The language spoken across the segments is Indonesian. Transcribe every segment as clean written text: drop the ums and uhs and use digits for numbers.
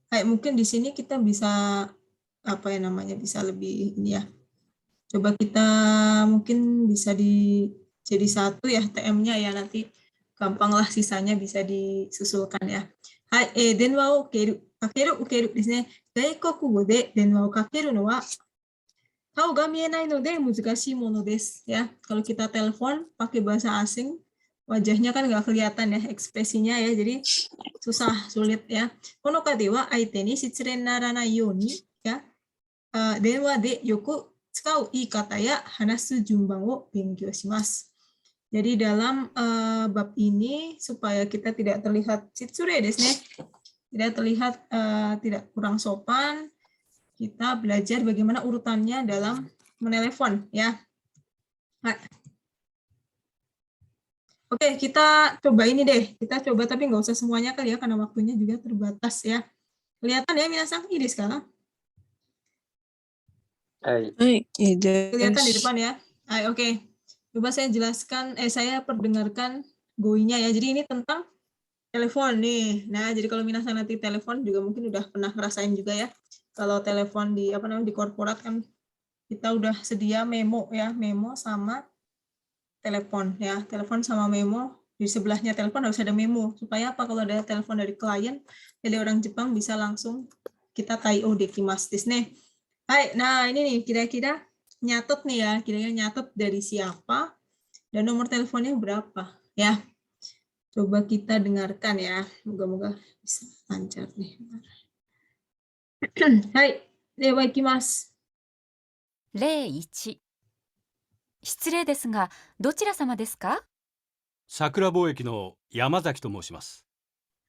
Kayak mungkin di sini kita bisa apa ya namanya bisa lebih ini ya. Coba kita mungkin bisa jadi satu ya TM-nya ya nanti gampang lah sisanya bisa disusulkan ya. Hai, denwa o kakeru ukeru desu ne. Gaikokugo de denwa o kakeru no wa kao ga mienai no de muzukashii mono desu ya. Kalau kita telepon pakai bahasa asing, wajahnya kan nggak kelihatan ya ekspresinya ya, jadi susah sulit ya. Kono kade wa aite ni shitsure ni naranai youni ya. Denwa de yoku tsukau iikata ya hanasu junban wo benkyou shimasu. Jadi dalam bab ini supaya kita tidak terlihat shitsure desu ne, tidak terlihat tidak kurang sopan, kita belajar bagaimana urutannya dalam menelepon ya. Nah, oke, kita coba ini deh. Kita coba tapi nggak usah semuanya kali ya karena waktunya juga terbatas ya. Kelihatan ya minasan ini sekarang? Kelihatan di depan ya. Oke. Coba saya jelaskan, saya perdengarkan GUI-nya ya. Jadi ini tentang telepon nih. Nah, jadi kalau minasan nanti telepon juga mungkin udah pernah ngerasain juga ya. Kalau telepon di di korporat kan kita udah sedia memo ya, memo sama telepon ya. Telepon sama memo, di sebelahnya telepon harus ada memo. Supaya apa? Kalau ada telepon dari klien, dari orang Jepang bisa langsung kita tai-o dekimasu desu ne. Hai, nah ini nih kira-kira nyatet nih ya, kira-kira nyatet dari siapa dan nomor teleponnya berapa ya. Coba kita dengarkan ya, moga-moga bisa lancar nih. Hai, dewa ikimasu. 01。失礼ですが、どちら様ですか？ 桜貿易の山崎と申します。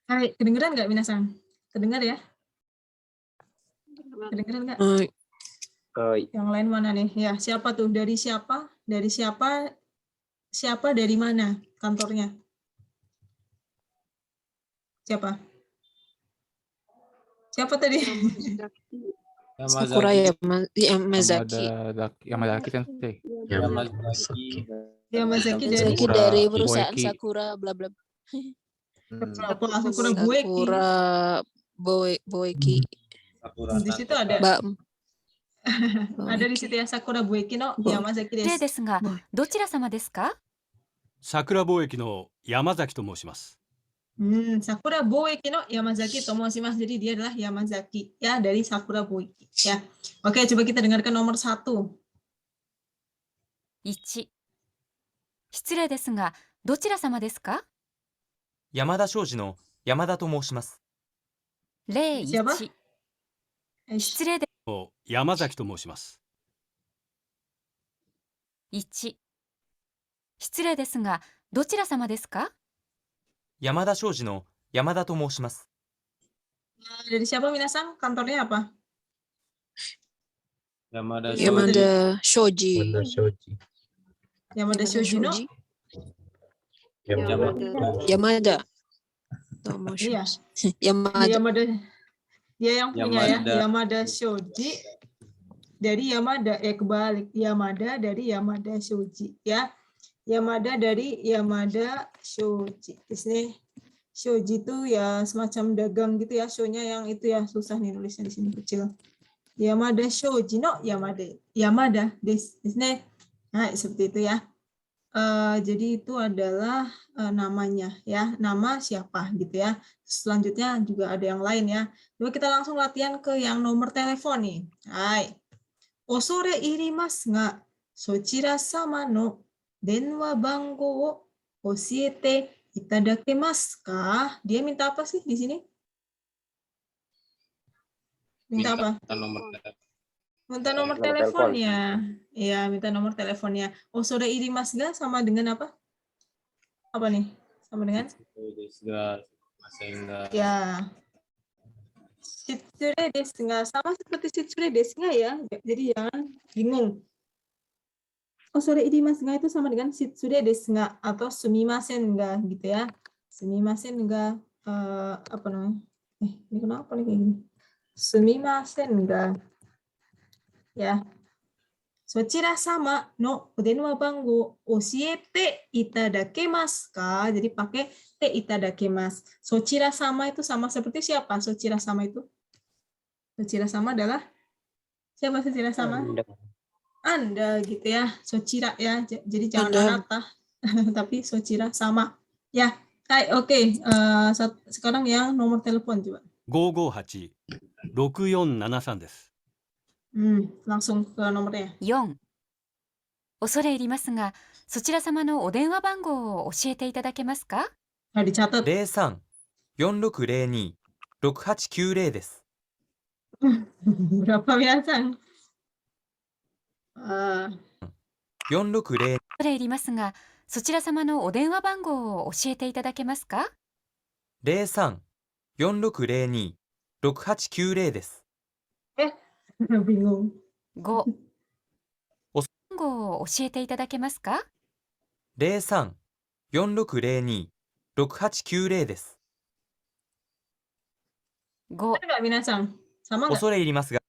Hai, kedengeran nggak minasan? Kedengar ya? Kedengeran nggak? Yang lain mana nih? Ya, siapa tuh? Dari siapa? Dari siapa? Siapa dari mana kantornya? Siapa? Siapa tadi? Sakura Yamazaki. Yamazaki sensei. Yamazaki Yamazaki dari perusahaan Sakura bla bla. Sakura Bueki. Sakura Boeki. Di situ ada. Ada di Boeki. situ ya Sakura Bueki no Yamazaki 失礼 desu. ですが、どちら様ですか？ 桜貿易の山崎と申します。 Sakura Boeki no Yamazaki Tomoshimasu. Jadi dia adalah Yamazaki ya dari Sakura Boeki ya. Oke, coba kita dengarkan nomor 1. 1。失礼ですが、どちら様ですか？ 山田商事の山田と申します。 01。失礼で山崎と申します。 1。失礼ですが、どちら様ですか？ 山田商事の山田と申します。 Dari siapa minasan? Kantornya apa? Yamada Shoji. Yamada Shoji no? Yamada. Iya. Yamada. Dia yang punya ya. Yamada Shoji dari Yamada. Kebalik. Yamada dari Yamada Shoji ya. Yamada dari Yamada Shoji. Di sini Shoji itu ya semacam dagang gitu ya. Show-nya yang itu ya susah nih nulisnya di sini kecil. Yamada Shoji no Yamada desu. Nah, seperti itu ya. Jadi itu adalah namanya ya, nama siapa gitu ya. Selanjutnya juga ada yang lain ya. Coba kita langsung latihan ke yang nomor telepon nih. Hai. Osore irimasu ga sochira sama no denwa bango wo oshiete itadakimasu ka? Dia minta apa sih di sini? Minta apa? Minta nomor teleponnya. Iya, minta nomor teleponnya. Osore irimasu ga sama dengan apa? Apa nih? Sama dengan? Ya. Shitsure desu ga sama seperti shitsure desu ga ya. Jadi jangan bingung. Osore irimasu ga itu sama dengan shitsure desu ga atau sumimasen ga gitu ya. Sumimasen ga apa namanya? Ini kenapa nih kayak gini? Sumimasen ga. Ya. Sochira sama no denwa bango oshiete itadakimasu ka. Jadi pakai te itadakimasu. Sochira sama itu sama seperti siapa? Sochira sama itu Sochira sama adalah siapa sochira sama? Anda gitu ya. Sochira ya. Jadi jangan Anda. anata tapi sochira sama. Ya. Hai, oke. Sekarang yang nomor telepon coba. 558-6473です。 Langsung ke nomornya. 4。恐れ入りますが、そちら様のお電話番号を教えていただけますか？ Nah, dicatat. 03-4602-6890です。 Berapa binatang? 460恐れ入りますが、そちら様のお電話番号を教えていただけますか？ 03-4602-6890です。 Bingung. 5。番号を教えていただけますか？ 03-4602-6890です。 5。 Ada nggak binatang? Sama nggak? 恐れ入りますが、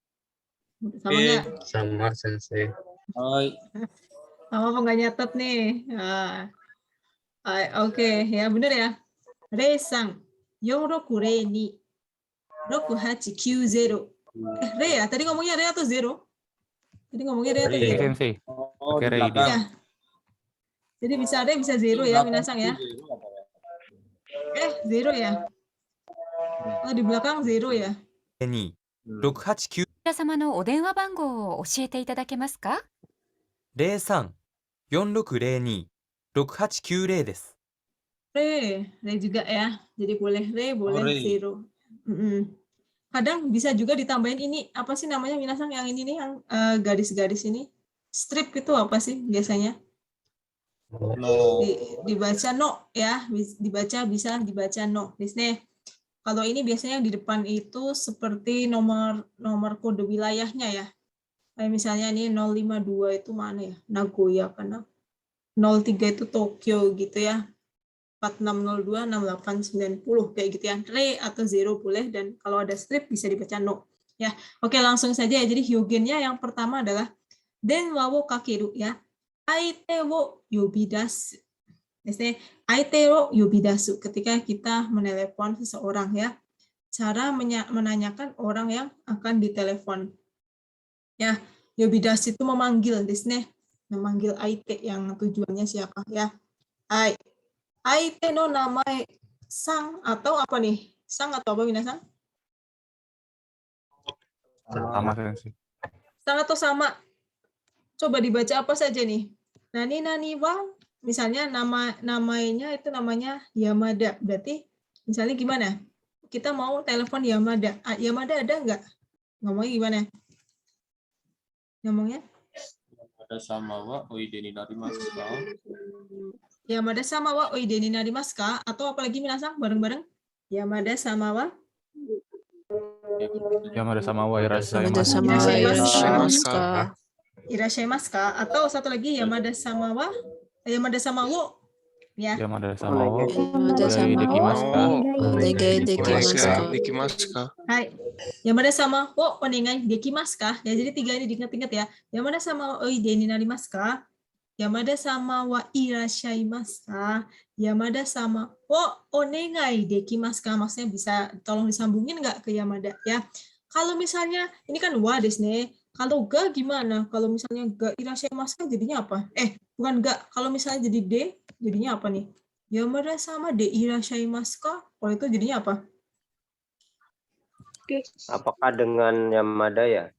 Sama nggak? Sama sensei. Hai. Sama apa nggak nyatet nih? Oke, ya bener ya. Re-san, 462-6890. Re ya? Tadi ngomongnya Re atau Zero? Tadi ngomongnya Re atau Oke, Zero? Sensei. Oh, Oke, di Ray. belakang. Ya. Jadi bisa Re, bisa Zero ya, binatang ya. Zero ya. Oh, di belakang Zero ya. 2-6890こちら様のお電話番号を教えていただけますか？ 03-4602-6890です。 Re juga ya. Jadi boleh Re, boleh Re. Zero. Kadang bisa juga ditambahin ini, apa sih namanya binatang yang ini nih, yang garis-garis ini? Strip itu apa sih biasanya? No. Dibaca no ya, dibaca bisa dibaca no. Di sini kalau ini biasanya di depan itu seperti nomor kode wilayahnya ya. Kayak misalnya ini 052 itu mana ya? Nagoya karena 03 itu Tokyo gitu ya. 4602 6890 kayak gitu ya. Re atau Zero boleh, dan kalau ada strip bisa dibaca no. Ya. Oke, langsung saja ya. Jadi hyogennya yang pertama adalah denwa wo kakeru ya. Aite wo yobidasu. Biasanya aite wo yobidasu ketika kita menelepon seseorang ya. Cara menanyakan orang yang akan ditelepon. Ya, yobidasu itu memanggil di sini. Memanggil aite yang tujuannya siapa ya. Hai. Aite no namae sang atau apa nih? Sang atau apa binatang? Sama, Sensei. Sang atau sama? Coba dibaca apa saja nih? Nani wa, misalnya namanya itu namanya Yamada. Berarti misalnya gimana? Kita mau telepon Yamada. Yamada ada nggak? Ngomongnya gimana? Ngomongnya? Ada sama wa oide ni narimasu ka? Yamada sama wa oide ni narimasu ka? Atau apalagi minasang bareng-bareng? Yamada sama wa? Yamada sama wa irasaimasu. Yamada sama wa irasaimasu ka? Irashimasu ka? Atau satu lagi Yamada sama wa? Yamada sama wo? Ya. Yamada sama wa. Yamada sama wa onegai dekimasu ka? Hai. Yamada sama wo onegai dekimasu ka? Ya, jadi tiga ini diingat-ingat ya. Yamada sama wa oide ni narimasu ka? Yamada sama wa irashaimasu ka? Yamada sama wo onegai dekimasu ka? Maksudnya bisa tolong disambungin nggak ke Yamada ya. Kalau misalnya ini kan wa desu ne. Kalau ga gimana? Kalau misalnya ga irashaimasu ka jadinya apa? Bukan ga. Kalau misalnya jadi de jadinya apa nih? Yamada sama de irashaimasu ka? Kalau itu jadinya apa? Apakah dengan Yamada ya?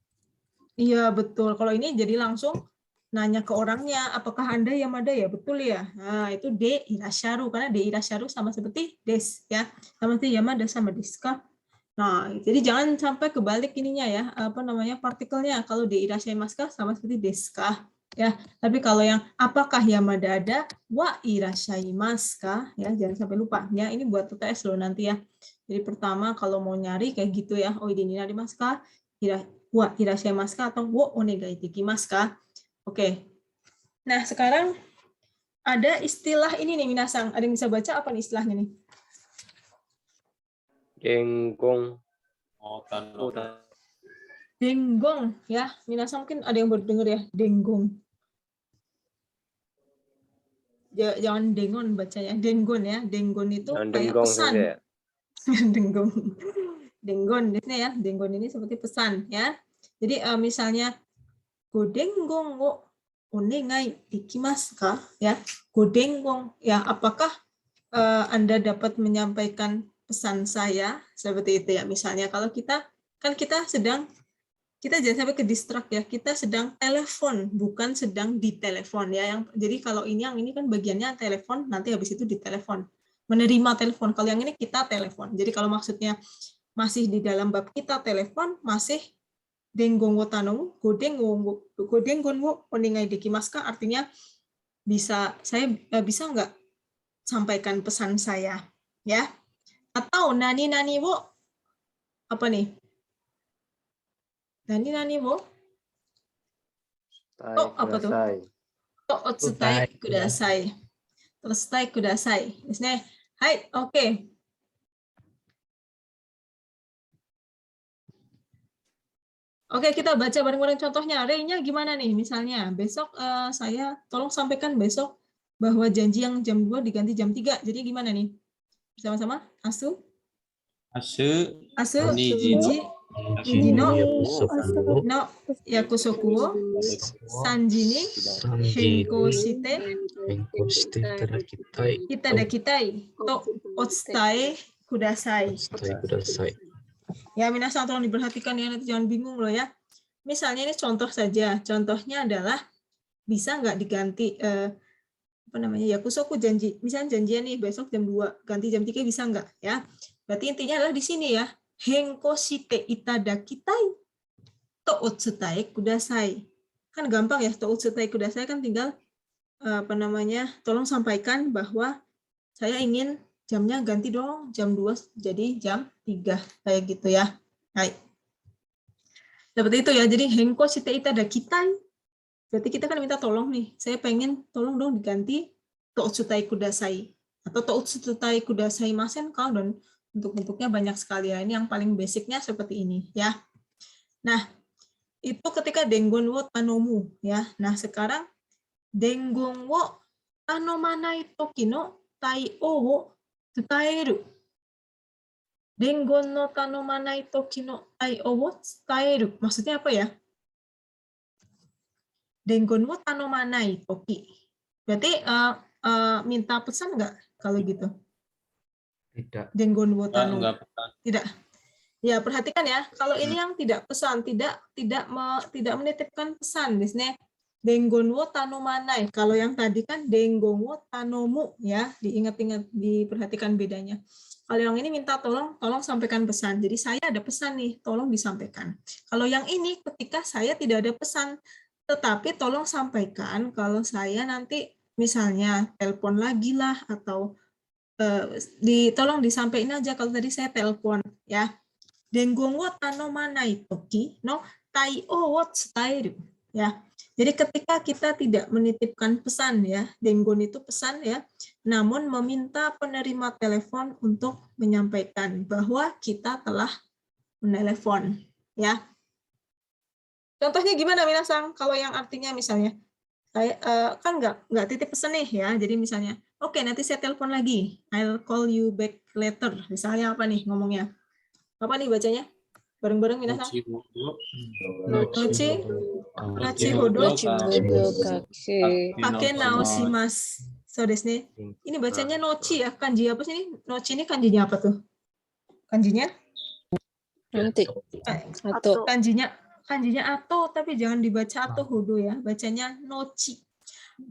Iya, betul. Kalau ini jadi langsung nanya ke orangnya, apakah Anda Yamada ya? Betul ya? Nah, itu de irasharu. Karena de irasharu sama seperti des ya. Sama seperti Yamada sama desu ka. Nah, jadi jangan sampai kebalik ininya ya, apa namanya, partikelnya. Kalau de irashaimasu ka sama seperti desu ka. Ya, tapi kalau yang apakah Yamada ada, wa irashaimasu ka, ya jangan sampai lupa. Ya, ini buat UTS loh nanti ya. Jadi pertama kalau mau nyari kayak gitu ya, oide ni narimasu ka, wa irashaimasu ka, atau wo onegai dekimasu ka. Oke. Nah, sekarang ada istilah ini nih minasang. Ada yang bisa baca apa nih istilahnya nih? Denggong. Denggong ya. Minasang mungkin ada yang baru dengar ya, denggong. Jangan dengon bacanya, denggon ya. Denggon itu kayak pesan. Ya? Denggong. Denggon di sini ya. Denggon ini seperti pesan ya. Jadi misalnya godenggong wo onegai dekimasu ka ya. Godenggong ya, apakah Anda dapat menyampaikan pesan saya seperti itu ya. Misalnya kalau kita jangan sampai ke distract ya. Kita sedang telepon, bukan sedang ditelepon ya. Jadi kalau yang ini kan bagiannya telepon, nanti habis itu ditelepon. Menerima telepon. Kalau yang ini kita telepon. Jadi kalau maksudnya masih di dalam bab kita telepon, masih denggong wo tanomu, godenggon wo onegai dekimasu ka, artinya saya bisa nggak sampaikan pesan saya ya. Atau nani wo apa nih? Nani wo apa tuh? To otsutai kudasai. Otsutai kudasai. Desu ne. Hai, oke. Oke, kita baca bareng-bareng contohnya. Rey-nya gimana nih? Misalnya, besok saya tolong sampaikan besok bahwa janji yang jam 2 diganti jam 3. Jadi gimana nih? Bersama-sama? Asu, Niji no yakusoku wo sanji ni henkou shite itadakitai to otsutae kudasai. Ya, minasan tolong diperhatikan ya, nanti jangan bingung loh ya. Misalnya ini contoh saja. Contohnya adalah bisa nggak diganti yakusoku janji. Misalnya janjian nih besok jam 2, ganti jam 3 bisa nggak ya? Berarti intinya adalah di sini ya. Henko shite itadakitai to otsutae kudasai. Kan gampang ya, to otsutae kudasai kan tinggal tolong sampaikan bahwa saya ingin jamnya ganti dong, jam 2 jadi jam 3, kayak gitu ya. Hai. Seperti itu ya, jadi henko shite itadakitai. Berarti kita kan minta tolong nih, saya pengen tolong dong diganti to otsutai kudasai. Atau to otsutai kudasai masen kalau dan bentuk-bentuknya banyak sekali ya. Ini yang paling basicnya seperti ini ya. Nah, itu ketika denggon wo tanomu ya. Nah, sekarang denggon wo tanomanai toki no tai o wo tsutaeru. Denggon no tanomanai toki no tai o wo tsutaeru. Maksudnya apa ya? Denggon wo tanomanai toki. Berarti minta pesan nggak kalau gitu? Tidak. Denggon wo tanomu. Enggak pesan. Tidak. Ya, perhatikan ya. Kalau ini yang tidak pesan, tidak menitipkan pesan di sini. Denggon wo tanomanai. Kalau yang tadi kan denggon wo tanomu ya. Diingat-ingat, diperhatikan bedanya. Kalau yang ini minta tolong sampaikan pesan. Jadi saya ada pesan nih, tolong disampaikan. Kalau yang ini ketika saya tidak ada pesan, tetapi tolong sampaikan kalau saya nanti misalnya telepon lagi lah atau tolong disampaikan aja kalau tadi saya telepon ya. Denggon wo tanomanai toki no tai o wo tsutaeru ya. Jadi ketika kita tidak menitipkan pesan ya, denggon itu pesan ya, namun meminta penerima telepon untuk menyampaikan bahwa kita telah menelepon ya. Contohnya gimana minasang? Kalau yang artinya misalnya saya kan nggak titip pesan nih ya. Jadi misalnya, oke, nanti saya telepon lagi. I'll call you back later. Misalnya apa nih ngomongnya? Apa nih bacanya? Bareng-bareng minasang. Nochi hodo kake naoshimasu. So desu ne. Ini bacanya nochi ya. Kanji apa sih ini? Nochi ini kanjinya apa tuh? Kanjinya? Nanti. Atau. Kanjinya atau, tapi jangan dibaca atau hodo ya. Bacanya nochi.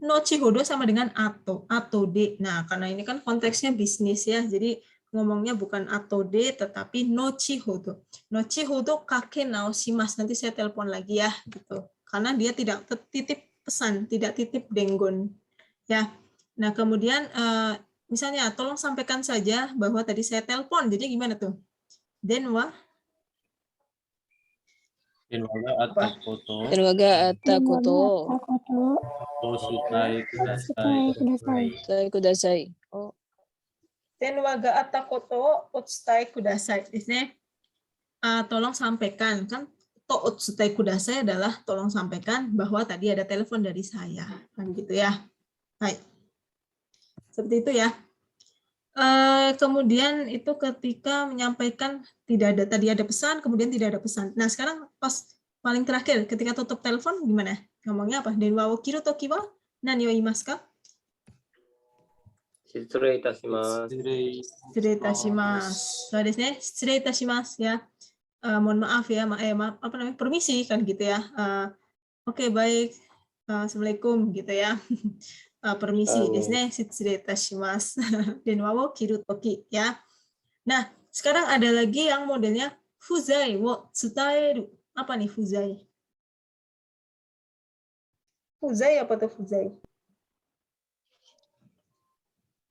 Nochi hodo sama dengan atau de. Nah, karena ini kan konteksnya bisnis ya. Jadi ngomongnya bukan atau de, tetapi nochi hodo. Nochi hodo kake naoshimasu. Nanti saya telepon lagi ya, gitu. Karena dia tidak titip pesan, tidak titip denggon. Ya. Nah, kemudian misalnya tolong sampaikan saja bahwa tadi saya telepon. Jadi gimana tuh? Denwa Denwaga atakoto Otsutai kudasai. Oh. Denwaga atakoto otsutai kudasai. Ini tolong sampaikan kan. To otsutai kudasai adalah tolong sampaikan bahwa tadi ada telepon dari saya. Kan gitu ya. Baik. Seperti itu ya. Kemudian itu ketika menyampaikan tidak ada, tadi ada pesan, kemudian tidak ada pesan. Nah, sekarang pas paling terakhir ketika tutup telepon gimana? Ngomongnya apa? Denwa wo kiru toki wa nani o iimasu ka? Shitsure itashimasu. Shitsure itashimasu. So desu ne, shitsure itashimasu ya. Mohon maaf ya, maaf apa namanya? Permisi kan gitu ya. Oke, baik. Assalamualaikum gitu ya. Permisi desu ne, shitsure itashimasu. Denwa wo kiru toki ya. Nah, sekarang ada lagi yang modelnya fuzai wo tsutaeru. Apa nih fuzai? Fuzai apa tuh fuzai?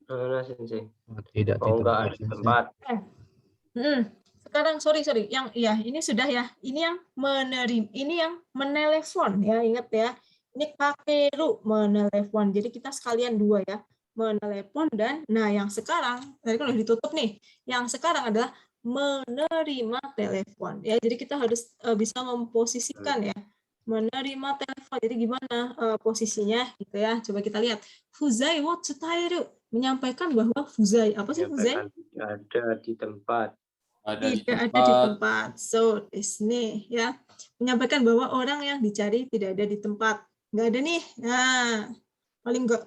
Mana Sensei? Tidak Oh, enggak ada di tempat. Sekarang sorry yang ya ini sudah ya, ini yang menerima, ini yang menelepon ya, ingat ya, ini kakeru menelepon, jadi kita sekalian dua ya, menelepon dan nah yang sekarang tadi kan udah ditutup nih, yang sekarang adalah menerima telepon ya, jadi kita harus bisa memposisikan ya, menerima telepon, jadi gimana posisinya gitu ya, coba kita lihat fuzai wo tsutaeru, menyampaikan bahwa fuzai, apa sih fuzai? Tidak ada di tempat. Tidak ada di tempat. So, desu ya. Menyampaikan bahwa orang yang dicari tidak ada di tempat. Nggak ada nih. Nah,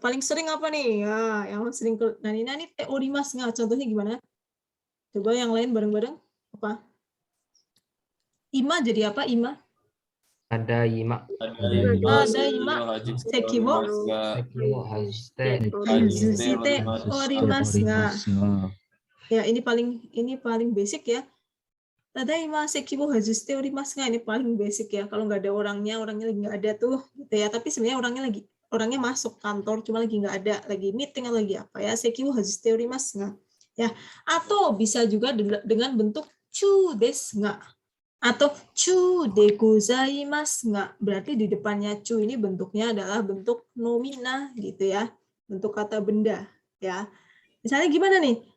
paling sering apa nih? Ya, yang sering nani te orimasu nga. Contohnya gimana? Coba yang lain bareng-bareng. Apa? Ima jadi apa? Ima? Ada ima. Ada ima. Sekiwo hazusite orimasu nga. Ya, ini paling basic ya. Tadaima sekibo hazusite orimasu nga, ini paling basic ya. Kalau nggak ada orangnya lagi nggak ada tuh, gitu ya. Tapi sebenarnya orangnya masuk kantor, cuma lagi nggak ada, lagi meeting atau lagi apa ya. Sekibo hazusite orimasu nga. Ya, atau bisa juga dengan bentuk chu desu nga. Atau chu de gozaimasu nga. Berarti di depannya chu ini bentuknya adalah bentuk nomina gitu ya. Bentuk kata benda ya. Misalnya gimana nih?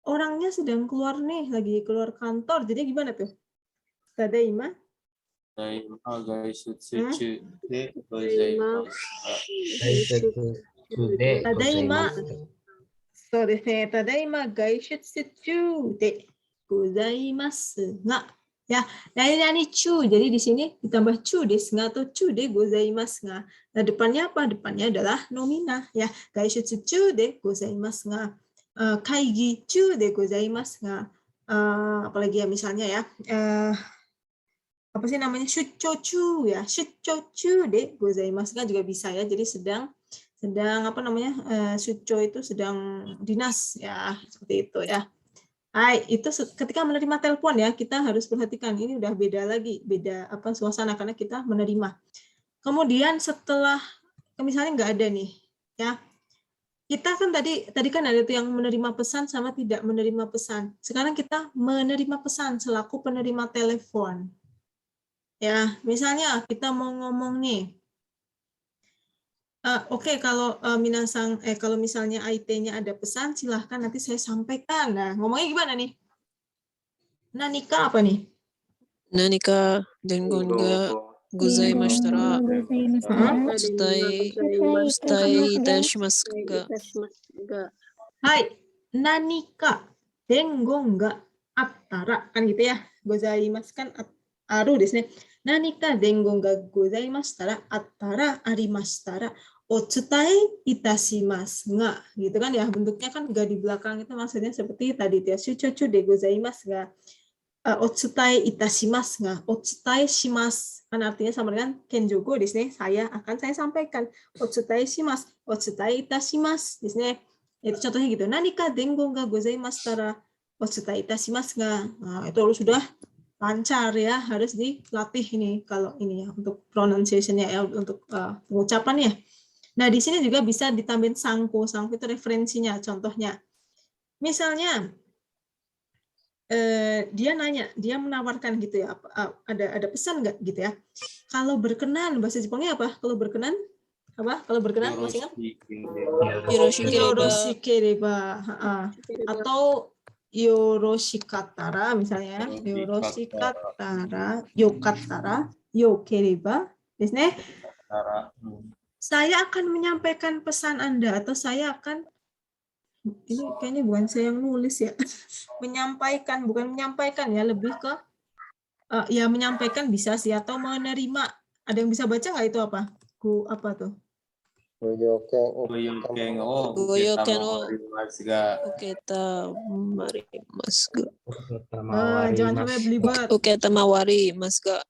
Orangnya sedang keluar nih, lagi keluar kantor. Jadi gimana tuh? Tadaima? Tadaima. So desu ne, tadaima gaishutsu de gozaimasu nga. Ya, nani chu. Jadi di sini ditambah chu desu nga atau chu de gozaimasu nga. Nah, depannya apa? Depannya adalah nomina ya. Gaishutsu de gozaimasu nga. Kaigi chu de gozaimasu nga. Apalagi ya misalnya ya. Apa sih namanya? Shuchochu ya. Shuchochu de gozaimasu nga juga bisa ya. Jadi sedang apa namanya? Shucho itu sedang dinas ya, seperti itu ya. Hai, itu ketika menerima telepon ya, kita harus perhatikan ini udah beda lagi, beda apa suasana karena kita menerima. Kemudian setelah misalnya nggak ada nih, ya kita kan tadi kan ada tuh yang menerima pesan sama tidak menerima pesan. Sekarang kita menerima pesan selaku penerima telepon. Ya, misalnya kita mau ngomong nih. Oke, kalau minasang kalau misalnya IT-nya ada pesan, silahkan nanti saya sampaikan. Nah, ngomongnya gimana nih? Nanika apa nih? Nanika dengon ga gozaimashita ra tsutai itashimasu ga. Hai, nanika dengon ga attara kan gitu ya. Gozaimasu kan aru desu ne. Nanika dengon ga gozaimashita ra attara arimashita ra otsutai itashimasu nga, gitu kan ya, bentuknya kan ga di belakang itu maksudnya seperti tadi ya, shuchochu de gozaimasu ga otsutai itashimasu nga, otsutai shimasu kan artinya sama dengan kenjogo di sini, saya sampaikan, otsutai shimasu, otsutai itashimasu di sini, itu contohnya gitu. Nanika dengon ga gozaimasu tara otsutai itashimasu nga. Nah, itu sudah lancar ya, harus dilatih ini kalau ini ya untuk pronunciation-nya ya, untuk pengucapannya. Nah, di sini juga bisa ditambahin sangko itu referensinya, contohnya. Misalnya, dia nanya, dia menawarkan gitu ya, ada pesan nggak gitu ya. Kalau berkenan, bahasa Jepangnya apa? Kalau berkenan, apa? Kalau berkenan, masih ingat? Yoroshikereba. Atau yoroshikatara, misalnya. Yoroshikatara, yokattara, yokereba. Desu ne. Saya akan menyampaikan pesan Anda atau saya akan ini kayaknya bukan saya yang nulis ya. Menyampaikan, bukan menyampaikan ya, lebih ke ya menyampaikan bisa sih, atau menerima. Ada yang bisa baca nggak itu apa? Apa tuh? Goyoken o Goyoken o uketamawarimashita ga. uketamawarimashita. Jangan sampai belibet. Uketamawarimashita ga.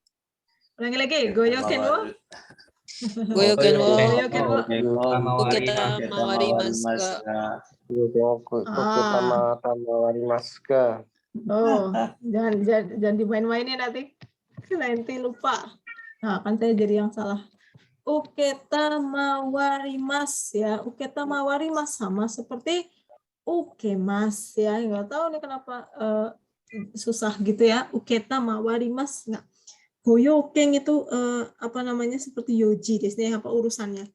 Ulangi lagi, goyoken wo. Goyoken wo Goyoken wo. uketamawarimashita ga. Uketamawarimashita ga. Oh, jangan dimain-mainin nanti lupa. Nah, kan saya jadi yang salah. Uketamawarimashita ya, uketamawarimashita sama seperti ukemas ya. Nggak tahu nih kenapa susah gitu ya. Uketamawarimashita. Nggak. Goyoken itu apa namanya, seperti yoji desnya, apa urusannya.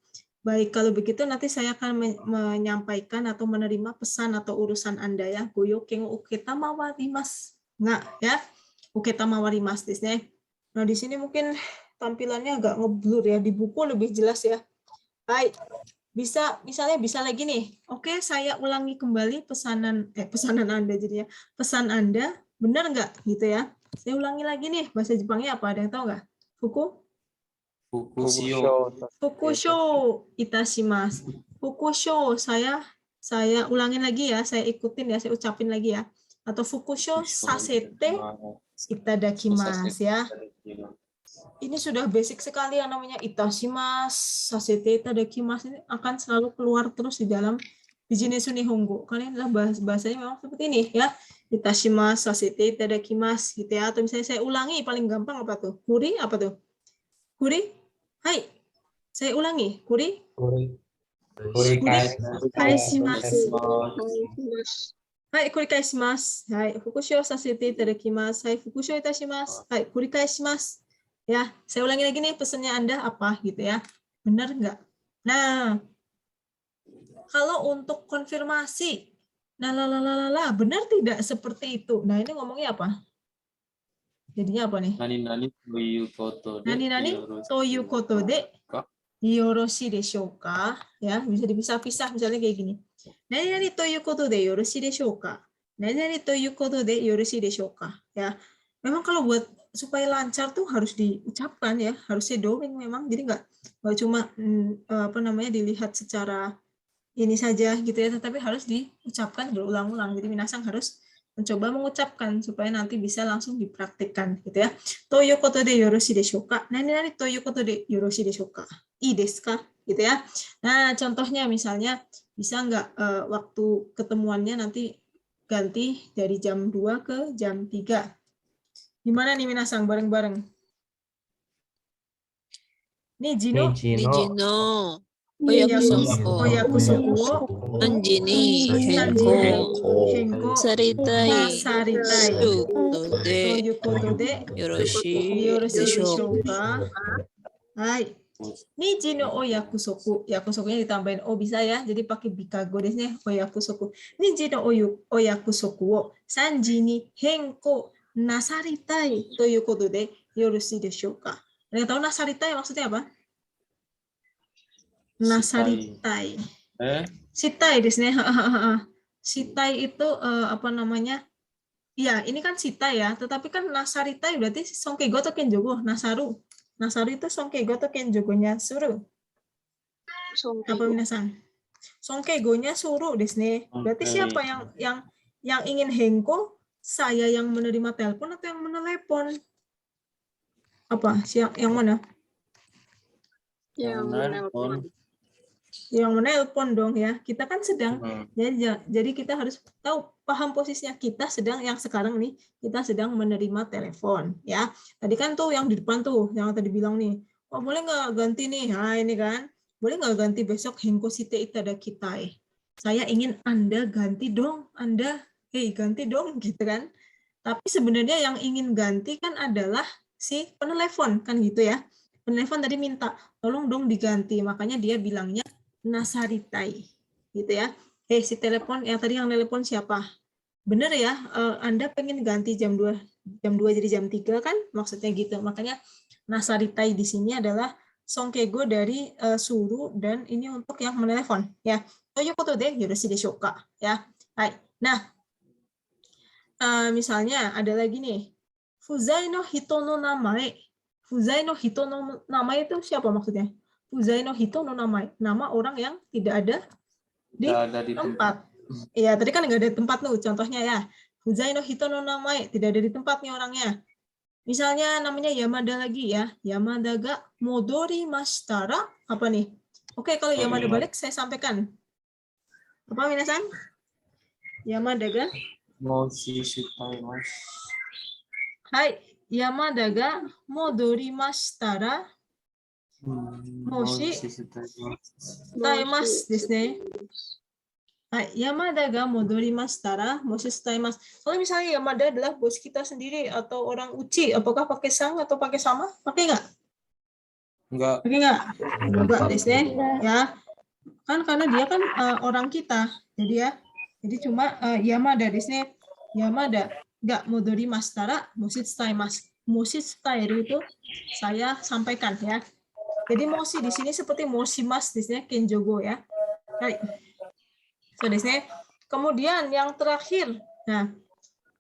Baik, kalau begitu nanti saya akan menyampaikan atau menerima pesan atau urusan Anda ya. Goyoken uketamawarimashita. Nggak ya. Uketamawarimashita desnya. Nah, di sini mungkin tampilannya agak ngeblur ya, di buku lebih jelas ya. Baik, misalnya bisa lagi nih. Oke, saya ulangi kembali pesanan Anda jadinya. Pesan Anda benar nggak gitu ya? Saya ulangi lagi nih, bahasa Jepangnya apa? Ada yang tahu nggak? Fukusho itashimasu. Fukusho, saya ulangin lagi ya, saya ikutin ya, saya ucapin lagi ya. Atau fukusho sasete itadakimasu ya. Ini sudah basic sekali yang namanya itashimasu, sasete itadakimasu, ini akan selalu keluar terus di dalam Bijinesu Nihongo. Kalian adalah bahasanya memang seperti ini ya. Itashimasu, sasete itadakimasu gitu ya. Atau misalnya saya ulangi, paling gampang apa tuh? Kuri apa tuh? Kuri? Hai. Saya ulangi. Kuri? Kurikaishimasu. Hai, kurikaishimasu. Hai, fukusho sasete itadakimasu. Hai, fukusho itashimasu. Hai, kurikaishimasu. Ya, saya ulangi lagi nih, pesannya Anda apa gitu ya. Benar nggak? Nah, kalau untuk konfirmasi, benar tidak seperti itu? Nah, ini ngomongnya apa? Jadinya apa nih? Nani toyu koto de Nani toyu koto de yoroshi deshou ka? Ya, bisa dipisah-pisah misalnya kayak gini. Nani toyu koto de yoroshi deshou ka? Nani toyu koto de yoroshi deshou ka? Ya. Memang kalau buat supaya lancar tuh harus diucapkan ya, harus shadowing memang. Jadi nggak cuma dilihat secara ini saja gitu ya, tetapi harus diucapkan berulang-ulang. Jadi minasang harus mencoba mengucapkan supaya nanti bisa langsung dipraktikkan gitu ya. Toyo koto de yoroshi deshou ka? Nani toyo koto de yoroshi deshou ka? Ii desu ka? Gitu ya. Nah, contohnya misalnya bisa nggak waktu ketemuannya nanti ganti dari jam 2 ke jam 3. Gimana nih minasang bareng-bareng? Nijino oyakusoku wo Anji ni henko nasaritai toyu koto de yoroshi deshou ka? Hai. Niji no oyakusoku. Yakusokunya ditambahin o bisa ya. Jadi pakai bikago desnya oyakusoku. Niji no oyakusoku wo 3時に変更なさりたいということでよろしいでしょうか? Ada yang tahu nasaritai maksudnya apa? Nasaritai. Sitai desnya. Sitai itu apa namanya? Iya, ini kan sitai ya. Tetapi kan nasaritai berarti songkego atau kenjogo. Nasaru. Nasaru itu songkego atau kenjogonya suru. Apa minasan? Songkegonya suru desne. Berarti siapa yang ingin hengko? Saya yang menerima telepon atau yang menelepon? Apa? Yang mana? Yang menelpon dong ya. Kita kan sedang jadi kita harus tahu paham posisinya, kita sedang yang sekarang nih, kita sedang menerima telepon ya. Tadi kan tuh yang di depan tuh yang tadi bilang nih, oh boleh nggak ganti nih? Nah ini kan, boleh nggak ganti besok henko shite itadakitai? Saya ingin Anda ganti dong, Anda ganti dong gitu kan. Tapi sebenarnya yang ingin ganti kan adalah si penelepon kan gitu ya. Penelepon tadi minta tolong dong diganti, makanya dia bilangnya nasaritai gitu ya. Si telepon yang tadi yang telepon siapa? Bener ya, Anda pengen ganti jam 2 jadi jam 3 kan? Maksudnya gitu. Makanya nasaritai di sini adalah songkego dari suru dan ini untuk yang menelepon ya. ということでよろしいでしょうか? Ya. Hai. Nah, misalnya ada lagi nih. Fuzai no hito no namae. Fuzai no hito no namae itu siapa maksudnya? Fuzai no hito no namae. Nama orang yang tidak ada di Tidak ada di tempat. Iya, tadi kan nggak ada tempat tuh contohnya ya. Fuzai no hito no namae. Tidak ada di tempat nih orangnya. Misalnya namanya Yamada lagi ya. Yamada ga modorimashitara. Apa nih? Oke, kalau Yamada balik saya sampaikan. Apa minasan? Yamada ga? Moshishitaimasu. Hai. Yamada ga modorimashitara. Moshi taimasu desu ne. Hai. Yamada ga modorimashitara. Moshi taimasu. Kalau misalnya Yamada adalah bos kita sendiri atau orang uci, apakah pakai sang atau pakai sama? Pakai nggak? Enggak. Pakai nggak? Enggak desu ne. Ya. Kan karena dia kan orang kita. Jadi ya. Jadi cuma Yamada desu ne. Yamada ga modorimashitara moshi taimasu. Moshi taeru itu saya sampaikan ya. Jadi moshi di sini seperti moshimasu desu ne, kenjogo ya. Hai. So desu ne. Kemudian yang terakhir. Nah,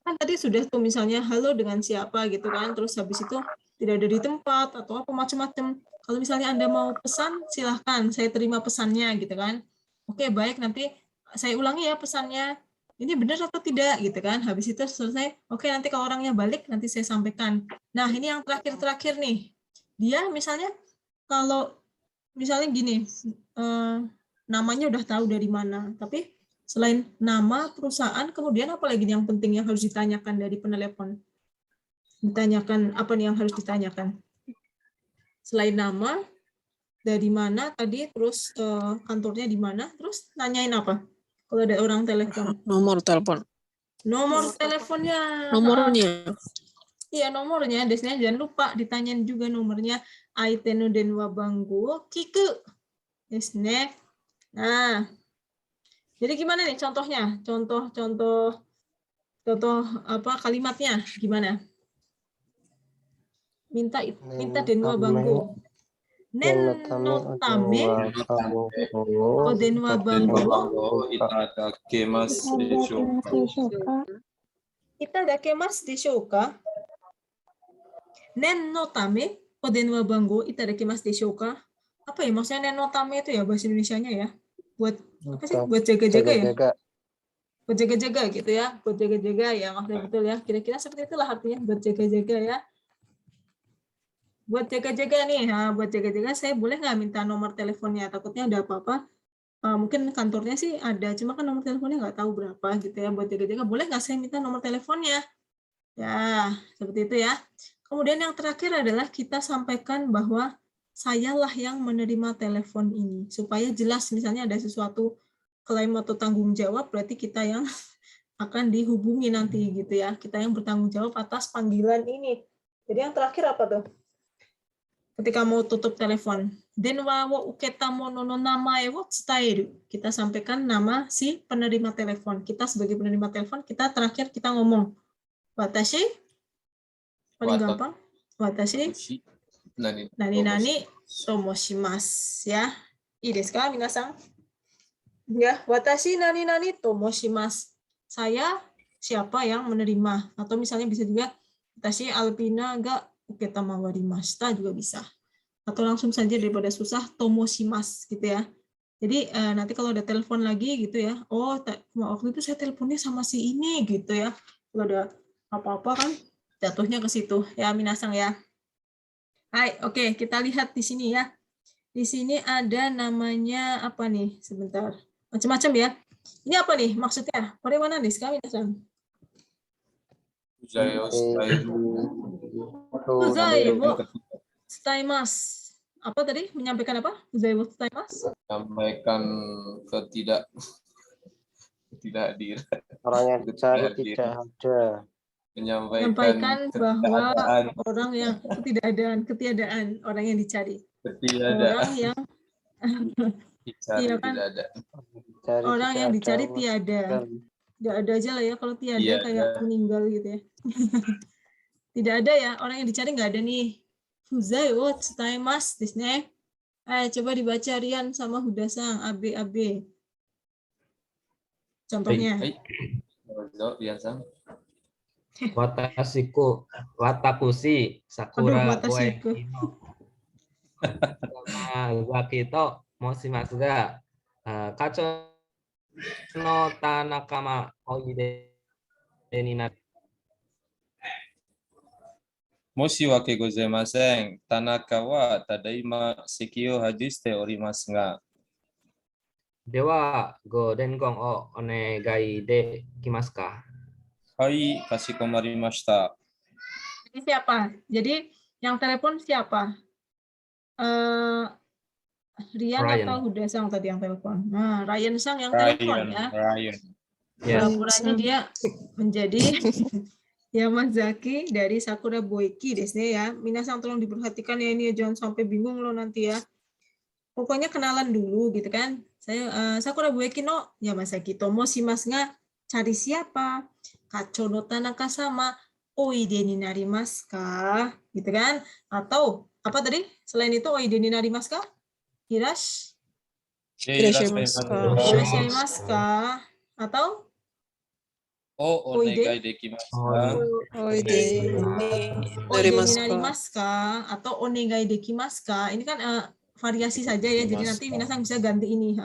kan tadi sudah tuh misalnya halo dengan siapa gitu kan. Terus habis itu tidak ada di tempat atau apa macam-macam. Kalau misalnya Anda mau pesan, silahkan saya terima pesannya gitu kan. Oke, baik, nanti saya ulangi ya pesannya. Ini benar atau tidak gitu kan. Habis itu selesai. Oke, nanti kalau orangnya balik nanti saya sampaikan. Nah, ini yang terakhir-terakhir nih. Dia misalnya kalau misalnya gini, namanya udah tahu dari mana, tapi selain nama perusahaan, kemudian apa lagi yang penting yang harus ditanyakan dari penelepon? Ditanyakan apa nih yang harus ditanyakan? Selain nama, dari mana tadi, terus kantornya di mana, terus nanyain apa? Kalau ada orang telepon. Nomor telepon. Nomor teleponnya. Nomornya. Iya, nomornya. Desnya jangan lupa ditanyain juga nomornya. Aite no denwa bango kiku. Desne. Nah, jadi gimana nih contohnya? Contoh apa kalimatnya? Gimana? Minta denwa bango. Nen no tame o denwa bango Itadakimasu deshoka. itadakimasu deshouka? Nen no tame o denwa bango itadakimasu deshouka? Apa ya maksudnya nen no tame itu ya bahasa Indonesianya ya? Buat apa sih? Buat jaga-jaga ya? Buat jaga-jaga gitu ya? Buat jaga-jaga ya, maksudnya betul ya? Kira-kira seperti itulah artinya buat jaga-jaga ya. Buat jaga-jaga nih, nah, buat jaga-jaga saya boleh nggak minta nomor teleponnya? Takutnya ada apa-apa. Mungkin kantornya sih ada, cuma kan nomor teleponnya nggak tahu berapa gitu ya. Buat jaga-jaga, boleh nggak saya minta nomor teleponnya? Ya, seperti itu ya. Kemudian yang terakhir adalah kita sampaikan bahwa sayalah yang menerima telepon ini. Supaya jelas, misalnya ada sesuatu klaim atau tanggung jawab, berarti kita yang akan dihubungi nanti gitu ya. Kita yang bertanggung jawab atas panggilan ini. Jadi yang terakhir apa tuh? Ketika mau tutup telepon, denwa wo uketa mono no namae wo tsutaeru. Kita sampaikan nama si penerima telepon. Kita sebagai penerima telepon, kita terakhir kita ngomong watashi, paling gampang, watashi nani tomoshimasu ya. Ii desu ka minasan? Ya, watashi nani tomoshimasu. Saya siapa yang menerima, atau misalnya bisa juga watashi Alpina ga uketamawarimashita juga bisa. Atau langsung saja daripada susah, tomoshimasu gitu ya. Jadi nanti kalau ada telepon lagi gitu ya, oh waktu itu saya teleponnya sama si ini gitu ya. Kalau ada apa-apa kan jatuhnya ke situ ya minasang ya. Hai, oke, kita lihat di sini ya. Di sini ada namanya apa nih? Sebentar. Macam-macam ya. Ini apa nih maksudnya? Bagaimana nih sekarang minasang? Uzai wo tsutaimasu. Apa tadi? Menyampaikan apa? Uzai wo tsutaimasu. Menyampaikan ketidakhadiran. Orang yang dicari tidak ada. Menyampaikan bahwa orang yang ketiadaan orang yang dicari. Orang yang dicari iya kan? tidak ada. Orang yang dicari tiada. Tidak ada aja lah ya, kalau tiada kayak meninggal gitu ya. Tidak ada ya, orang yang dicari nggak ada nih. Fuzai wo tsutaimasu desu ne. Ayo coba dibaca Rian sama Hudasang, AB. contohnya. はい。どうぞ、リアンさん。 Watakushi Aduh, Sakura watashiku. Boeki no Yamazaki to moshimasu ga Kacho no Tanakama oide ni naru. 申し訳ございません。田中はただいま席を外しておりますが、 Dewa go dengong o onegai de kimasu ka? はい、かしこまりました。 Ini siapa? Jadi yang telepon siapa? Rian Ryan. atau Huda Sang tadi yang telepon? Nah, Ryan Sang yang telepon ya. Ryan. Yes. Pura-puranya dia menjadi Yamazaki dari Sakura Boeki desu ya. Minasang tolong diperhatikan ya ini ya, jangan sampai bingung loh nanti ya. Pokoknya kenalan dulu gitu kan. Saya Sakura Boeki no Yamazaki tomo shimasu ga cari siapa? Kacho no Tanaka sama oide ni narimasu ka? Gitu kan? Atau apa tadi? Selain itu oide ni narimasu ka? Irashimasu ka? Irashimasu ka? Atau をお願いできますか？ Oide ni oide ni narimasu ka? narimasu ka? Atau onegai dekimasu ka? Ini kan variasi saja ya. Jadi nanti minasang bisa ganti ini.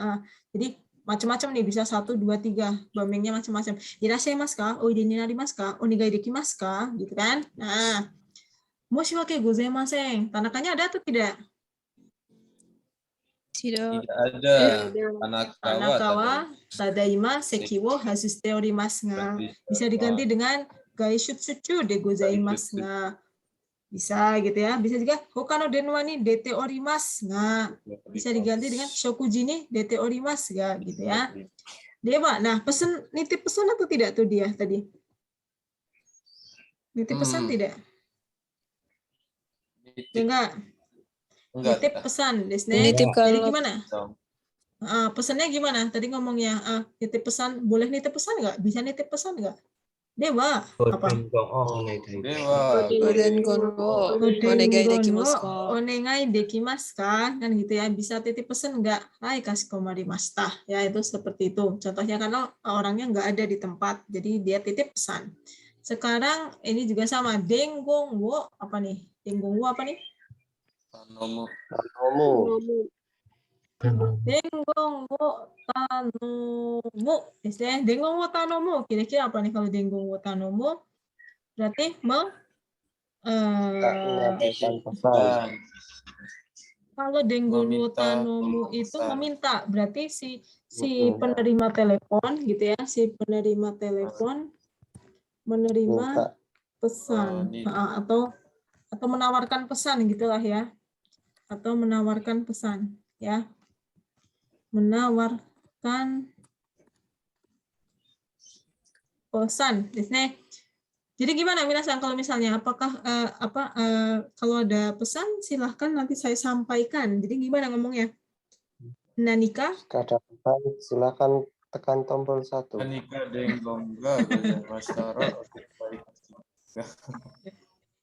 Jadi macam-macam nih, bisa 1, 2, 3. Bamengnya macam-macam. Irashimasu ka? Oide ni narimasu ka? Onegai dekimasu ka? Gitu kan. Nah, moshiwake gozaimasen. Tanakanya ada atau tidak? Tidak. Tidak ada. Tanaka wa tadaima seki wo hasuste orimasu ga. Bisa diganti dengan gaishutsuchu de gozaimasu ga. Bisa gitu ya. Bisa juga hoka no denwa ni dete orimasu ga. Bisa diganti dengan shokuji ni dete orimasu ga gitu ya. Dewa, nah pesan nitip pesan atau tidak tuh dia tadi? Nitip pesan tidak? Enggak. Nitip pesan, desne. Nitip Jadi kalau gimana? Pesannya gimana? Tadi ngomongnya nitip pesan, boleh nitip pesan nggak? Bisa nitip pesan nggak? Dewa, apa? Dengong o onegai. Godengon wo onegai dekimasu ka? Onegai dekimasu ka? Kan gitu ya. Bisa titip pesan nggak? Hai kashikomarimashita. Ya itu seperti itu. Contohnya karena orangnya nggak ada di tempat, jadi dia titip pesan. Sekarang ini juga sama. Denggong wo apa nih? Denggong wo apa nih? Nomu. Denggong wo tanomu. Istilahnya denggong wo tanomu. Kira-kira apa nih kalau denggong wo tanomu? Berarti Menyampaikan pesan. kalau denggong wo tanomu itu meminta. Berarti si penerima telepon gitu ya. Si penerima telepon menerima Minta. pesan atau menawarkan pesan gitulah ya. Atau menawarkan pesan ya. Menawarkan pesan. Jadi gimana minasan kalau misalnya apakah kalau ada pesan silahkan nanti saya sampaikan. Jadi gimana ngomongnya? Nanika? Jika ada pesan, silakan tekan tombol 1. 何か伝言がございましたら、お伝えください。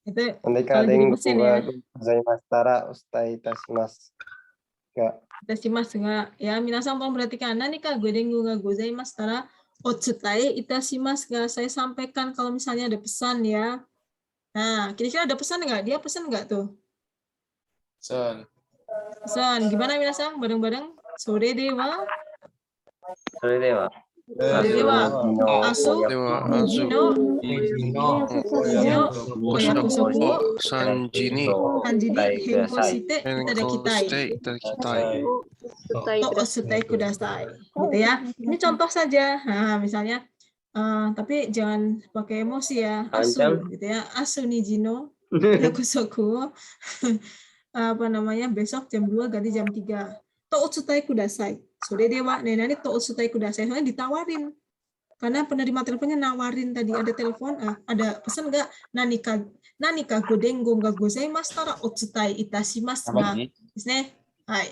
Itu Ketika kalau jadi dengung mesin ya. gozaimashitara ustai itasimasu. Ya. Itasimasu ga. Ya, minasan tolong perhatikan. Nanika godengu ga gozaimasu tara otsutae itasimasu ga. Saya sampaikan kalau misalnya ada pesan ya. Nah, kira-kira ada pesan nggak? Dia pesan nggak tuh? Pesan. Gimana minasan? Bareng-bareng. Sore dewa. それでは、Asu, Niji no, Oyakusoku wo Sanji ni kanji ni henko shite henko itadakitai. shite itadakitai. To osutai kudasai. Gitu ya. Ini contoh saja. Nah, misalnya tapi jangan pakai emosi ya. Asu gitu ya. Asu niji no yakusoku apa namanya? Besok jam 2 ganti jam 3. To otsutai kudasai. Sore dewa, nenani to otsutai kudasai. Soalnya ditawarin. Karena penerima teleponnya nawarin tadi ada telepon, ada pesan nggak? Nanika godengo ga gozaimasu tara otsutai itasimasu ga. Hai.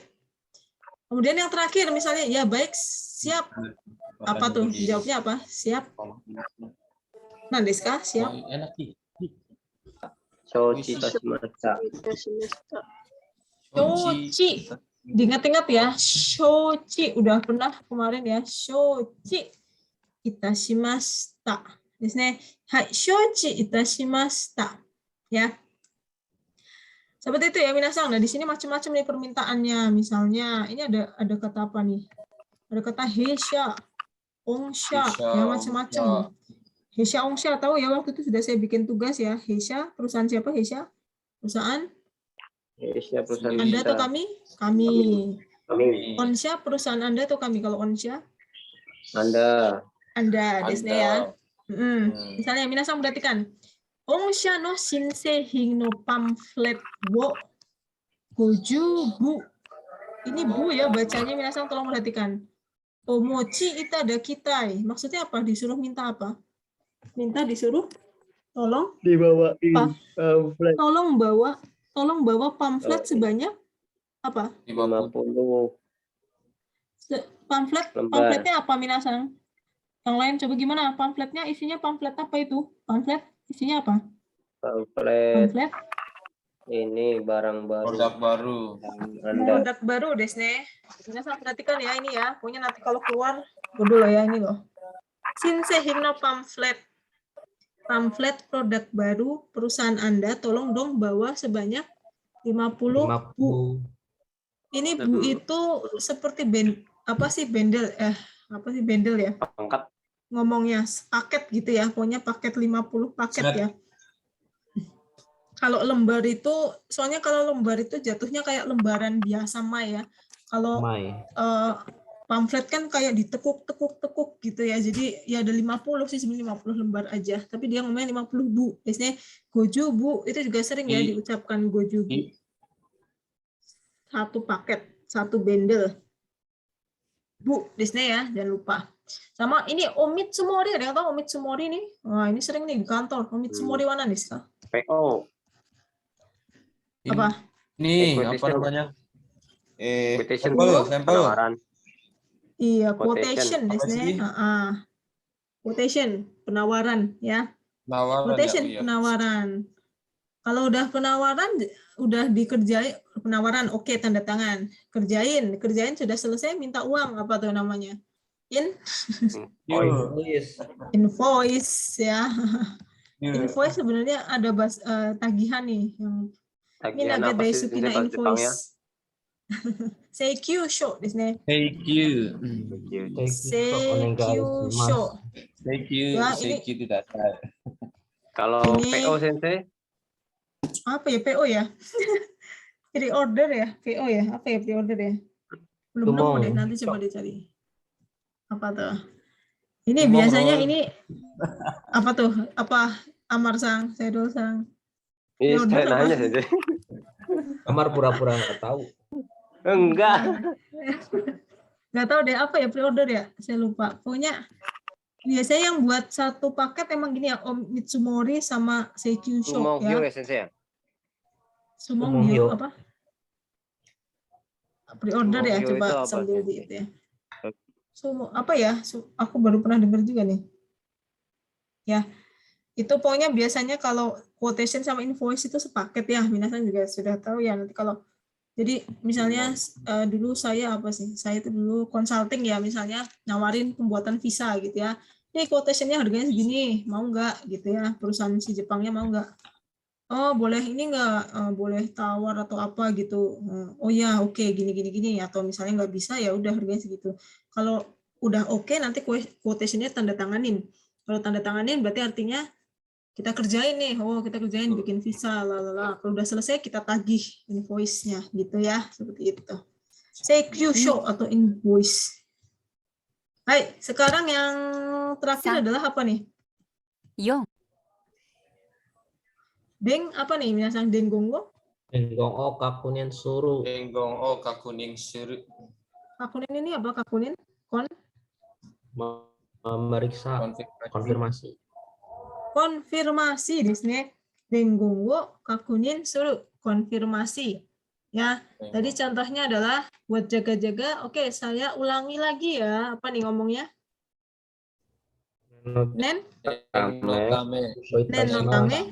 Kemudian yang terakhir misalnya, ya baik, siap. Apa tuh? Jawabnya apa? Siap. Nandesu ka? Siap. Shochi itashimashita. Shochi. Diingat-ingat ya. Shochi. Udah pernah kemarin ya. Shochi. itashimashita. Desu ne. Hai, shouchi itashimashita. Ya. Seperti itu ya minasang. Nah, di sini macam-macam nih permintaannya. Misalnya, ini ada kata apa nih? Ada kata heisha, ongsha, ya macam-macam. Heisha, ongsha, tahu ya waktu itu sudah saya bikin tugas ya. Heisha, perusahaan siapa Heisha? Perusahaan Asia perusahaan Anda atau kita. kami? Kami. Kami. Onsha, perusahaan Anda atau kami? Kalau onsha? Anda. Anda, desu ne ya. Misalnya, minasang perhatikan. Ongsha no shinseihin no pamphlet wo goju bu. Ini bu ya bacanya, minasang tolong perhatikan. Omochi ita da kitai. Maksudnya apa? Disuruh minta apa? Minta disuruh tolong Dibawain pamflet tolong bawa pamflet sebanyak apa? 50 Pamfletnya apa minasang? Yang lain coba gimana? Pamfletnya isinya pamflet apa itu? Pamflet isinya apa? pamflet Pamflet ini barang baru. Produk baru. Anda. produk baru desne. Minasang perhatikan ya ini ya. Pokoknya nanti kalau keluar bodoh loh ya ini loh. Shinseihin no pamflet. Pamflet produk baru perusahaan Anda tolong dong bawa sebanyak 50 bu. Ini bu itu seperti bendel ya Pangkat. ngomongnya paket gitu ya, pokoknya paket 50 paket ya. Kalau lembar itu, soalnya kalau lembar itu jatuhnya kayak lembaran biasa Mai ya. Kalau pamflet kan kayak ditekuk gitu ya. Jadi ya ada 50 sih, sebenarnya 50 lembar aja. Tapi dia ngomongnya 50 bu. Biasanya goju bu, itu juga sering ya diucapkan goju bu. Satu paket, satu bendel. Bu, Disney ya, jangan lupa. Sama ini omitsumori, ada yang tahu omitsumori nih? Wah, ini sering nih di kantor. Omitsumori mana nih? PO. Apa? Ini apa Quotation. namanya? Quotation sampel. penawaran. Iya, Quotation. quotation, Disney. Quotation, penawaran ya. Penawaran Quotation, ya, penawaran. Kalau udah penawaran, udah dikerjain penawaran, oke, tanda tangan. Kerjain sudah selesai, minta uang, apa tuh namanya? Invoice ya. Invoice sebenarnya ada tagihan nih yang Tagihan apa sih ini bahasa Jepangnya? Seikyu show Disney. Thank you. Seikyu show. Thank you. Ya, Thank you tidak tahu. Kalau Ini- PO Sensei, Apa ya PO ya? Pre-order ya? PO ya? Apa ya pre-order ya? Belum nemu deh, nanti coba dicari. Apa tuh? Ini biasanya ini apa tuh? Apa Amar Sang, Sedol Sang? ini Pre-order saya apa? nanya Sensei. Amar pura-pura nggak tahu. Enggak. Nggak tahu deh apa ya pre-order ya? Saya lupa. Pokoknya biasanya yang buat satu paket emang gini ya, Om Mitsumori sama Seikyu Show Sumogyo ya. ya Sensei ya? Sumogyo apa? Pre-order ya, Sumogyo coba itu apa, sambil Sensei? di itu ya. Apa ya? Aku baru pernah dengar juga nih. Ya, itu pokoknya biasanya kalau quotation sama invoice itu sepaket ya. Minasan juga sudah tahu ya. Nanti kalau jadi misalnya dulu saya apa sih? Saya itu dulu consulting ya, misalnya nawarin pembuatan visa gitu ya. Ini quotationnya harganya segini, mau nggak gitu ya? Perusahaan si Jepangnya mau nggak? Oh boleh ini nggak, boleh tawar atau apa gitu. Oh ya oke gini atau misalnya nggak bisa ya udah harganya segitu. Kalau udah oke nanti quotationnya tanda tanganin. Kalau tanda tanganin berarti artinya kita kerjain nih, kita kerjain bikin visa, lalala. Kalau udah selesai kita tagih invoice-nya gitu ya, seperti itu. Seikyu show atau invoice. Hai, sekarang yang terakhir adalah apa nih? 4、 Deng apa nih? Minasang denggongo? Denggong o kakunin suruh. Denggong oh kakuning suru. Kakunin ini apa kakunin? Memeriksa konfirmasi. Konfirmasi di sini. Denggongo kakunin suruh konfirmasi. Ya, tadi contohnya adalah buat jaga-jaga. Oke, saya ulangi lagi ya. Apa nih ngomongnya? Nen no tame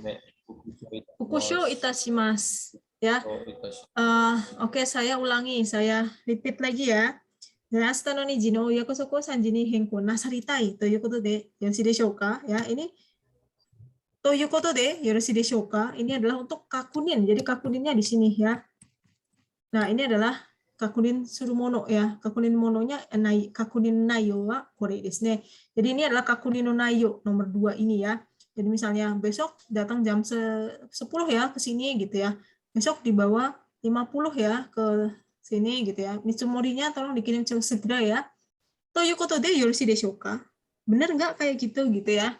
fukusho itashimasu. Ya. Oke, saya ulangi. Saya repeat lagi ya. 明日の2時の約束を3時に変更なさりたいということでよろしいでしょうか? Ya, ini ということでよろしいでしょうか? Ini adalah untuk kakunin. Jadi kakuninnya di sini ya. Nah, ini adalah kakunin surumono ya. Kakunin mononya kakunin nayo wa kore desu ne. Jadi ini adalah kakunin no nayo nomor 2 ini ya. Jadi misalnya besok datang jam 10 ya ke sini gitu ya. Besok dibawa 50 ya ke sini gitu ya. Mitsumorinya tolong dikirim segera ya. Toyukoto de yoroshiii deshou ka? Bener nggak kayak gitu ya.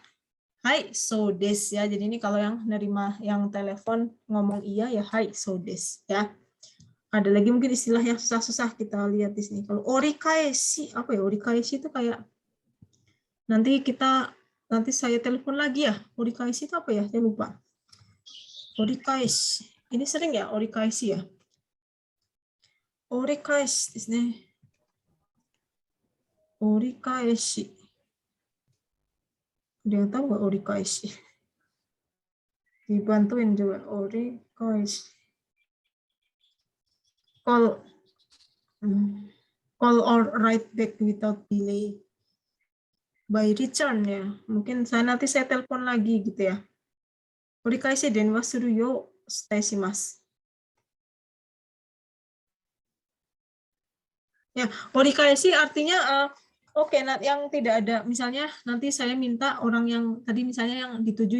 Hai, so des ya. Jadi ini kalau yang nerima yang telepon ngomong iya ya hai, so des ya. Ada lagi mungkin istilah yang susah-susah kita lihat di sini. Kalau orikaeshi, apa ya? Orikaeshi itu kayak nanti saya telepon lagi ya. Orikaeshi itu apa ya? Saya lupa. Orikaeshi. Ini sering ya orikaeshi ya. Orikaeshi desu ne. Orikaeshi. Dia tahu nggak orikaeshi? Dibantuin juga orikaeshi. Call or write back without delay. By return ya. Mungkin nanti saya telepon lagi gitu ya. Orikaeshi denwa suru yo shite shimasu. Ya, orikaeshi artinya oke, yang tidak ada, misalnya nanti saya minta orang yang tadi misalnya yang dituju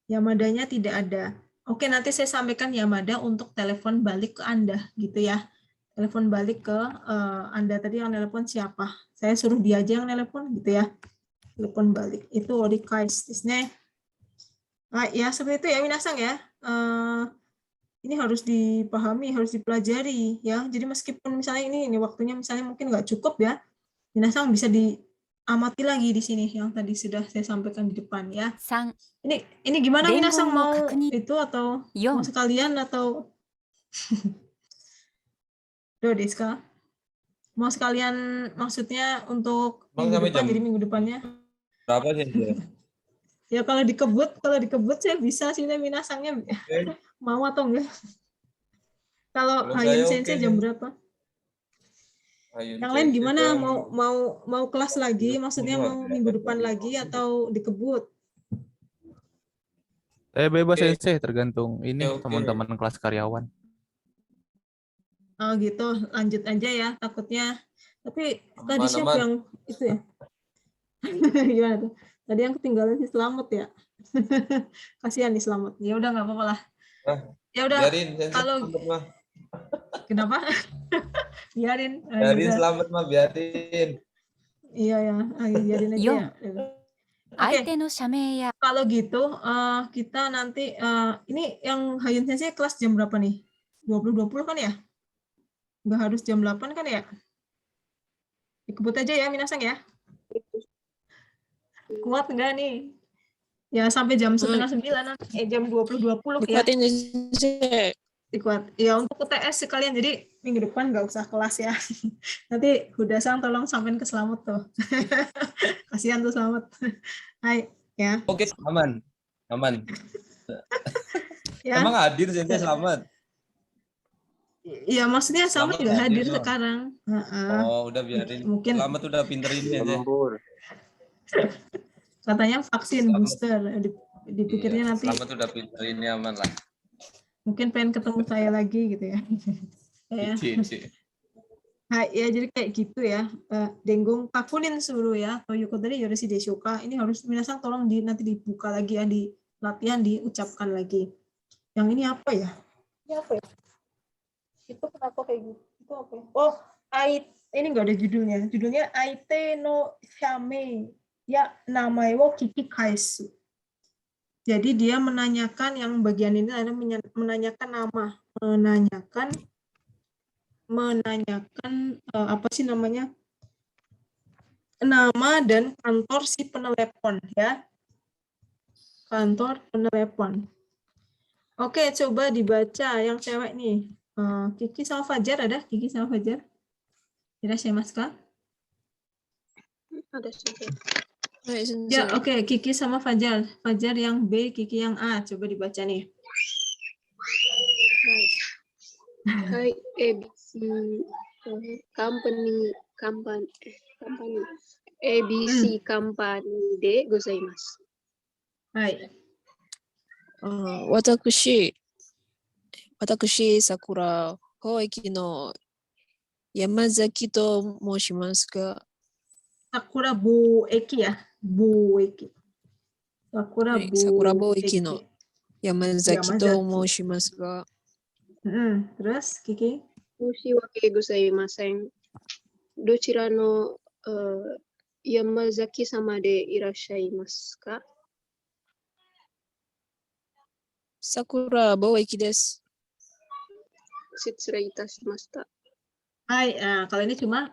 Yamadanya tidak ada. Oke, nanti saya sampaikan Yamada untuk telepon balik ke Anda, gitu ya. Telepon balik ke Anda tadi yang telepon siapa? Saya suruh dia aja yang telepon, gitu ya. Telepon balik, itu orikaeshi desu ne. Nah, ya seperti itu ya, minasang ya. Ini harus dipahami, harus dipelajari, ya. Jadi meskipun misalnya ini waktunya misalnya mungkin nggak cukup ya, minasang bisa diamati lagi di sini yang tadi sudah saya sampaikan di depan ya. 3、 Ini gimana minasang mau Dengon itu atau 4、 mau sekalian atau do desu ka? Mau sekalian maksudnya untuk Bang, minggu sampai depan jam jadi minggu depannya. berapa sih? Ya kalau dikebut saya bisa sih minasangnya mau atau enggak. Kalau Kalau saya Hayun oke Sensei sih. jam berapa? Yang lain gimana? Mau kelas lagi? Maksudnya mau minggu depan lagi atau dikebut? Bebas Oke. sensei, tergantung ini Oke. teman-teman kelas karyawan. Oh gitu, lanjut aja ya. Takutnya. Tapi tadi siapa Aman-aman. yang itu ya? Gimana tuh? Tadi yang ketinggalan si Selamat ya. Kasihan nih Selamat. Ya udah nggak apa-apa lah. Ya udah. Biarin, Kalau selamat mah. kenapa? Biarin. Biarin Yaudah. selamat mah, biarin. Iya ya, biarin aja ya. Oke. 相手の社名や Kalau gitu, kita nanti, ini yang Hayun Sensei kelas jam berapa nih? 20.20 kan ya? Nggak harus jam 8 kan ya? Dikebut aja ya, minasang ya? Kuat nggak nih? Ya sampai jam setengah 9, jam 20.20 ya. Dikuatin sih. Dikuat. Ya untuk UTS sekalian, jadi minggu depan nggak usah kelas ya. Nanti Hudasang tolong sampein ke Selamat tuh. Kasihan tuh Selamat. Hai. Ya. Oke, aman. Ya. Emang hadir Sensei selamat? Ya maksudnya Selamat nggak hadir no? sekarang. Oh, udah biarin. Mungkin Selamat udah pinterin ya. Lembur. katanya vaksin Selamat. booster. Dipikirnya nanti Selamat udah pinterin ya, aman lah. mungkin pengen ketemu saya lagi gitu ya. Ya. Nah, ya jadi kayak gitu ya. Dengung kakunin suruh ya. Toyoko tadi yoroshiii deshou ka? Ini harus minasang tolong nanti dibuka lagi ya, di latihan diucapkan lagi. Yang ini apa ya? Ini apa ya? Itu kenapa kayak gitu? Itu apa ya? Oh, ini enggak ada judulnya. Judulnya Aite no Shame ya namae wo kiki kaesu. Jadi dia menanyakan, yang bagian ini adalah menanyakan nama, menanyakan apa sih namanya, nama dan kantor si penelepon ya, kantor penelepon. Oke, coba dibaca yang cewek nih. Kiki sama Fajar ada? Kiki sama Fajar? Irashimasu ka? Ada sensei. Hai sensei. Ya, oke, Kiki sama Fajar. Fajar yang B, Kiki yang A. Coba dibaca nih. Hai. Hai, company ABC company でございます。はい。私、桜貿易の山崎と申しますが、Sakura Boeki ya. Boeki. Sakura 桜貿易の Boeki. 山崎と申しますが、 Terus Kiki? 申し訳ございません。どちらの山崎様でいらっしゃいますか？桜貿易です。失礼いたしました。Hai, kalau ini cuma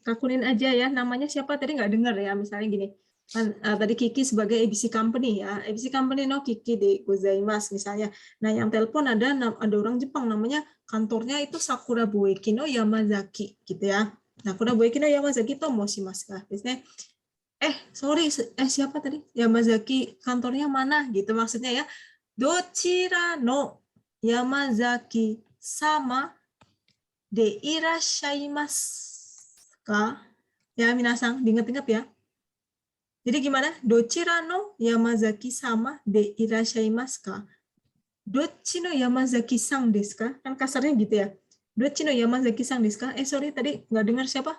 kakunin aja ya, namanya siapa tadi nggak dengar ya, misalnya gini, kan tadi Kiki sebagai ABC Company ya, ABC Company no Kiki de gozaimasu misalnya. Nah yang telepon ada orang Jepang namanya kantornya itu Sakura Boeki no Yamazaki gitu ya. Sakura Boeki no Yamazaki to moshimasu ka. Biasanya siapa tadi? Yamazaki kantornya mana gitu maksudnya ya. Dochira no Yamazaki sama de irashaimasu ka? Ya, minasan, diingat-ingat ya. Jadi gimana? Dochira no Yamazaki sama de irashaimasu ka? Dochi no Yamazaki-san desu ka? Kan kasarnya gitu ya. Dochi no Yamazaki-san desu ka? Sorry, tadi nggak dengar siapa?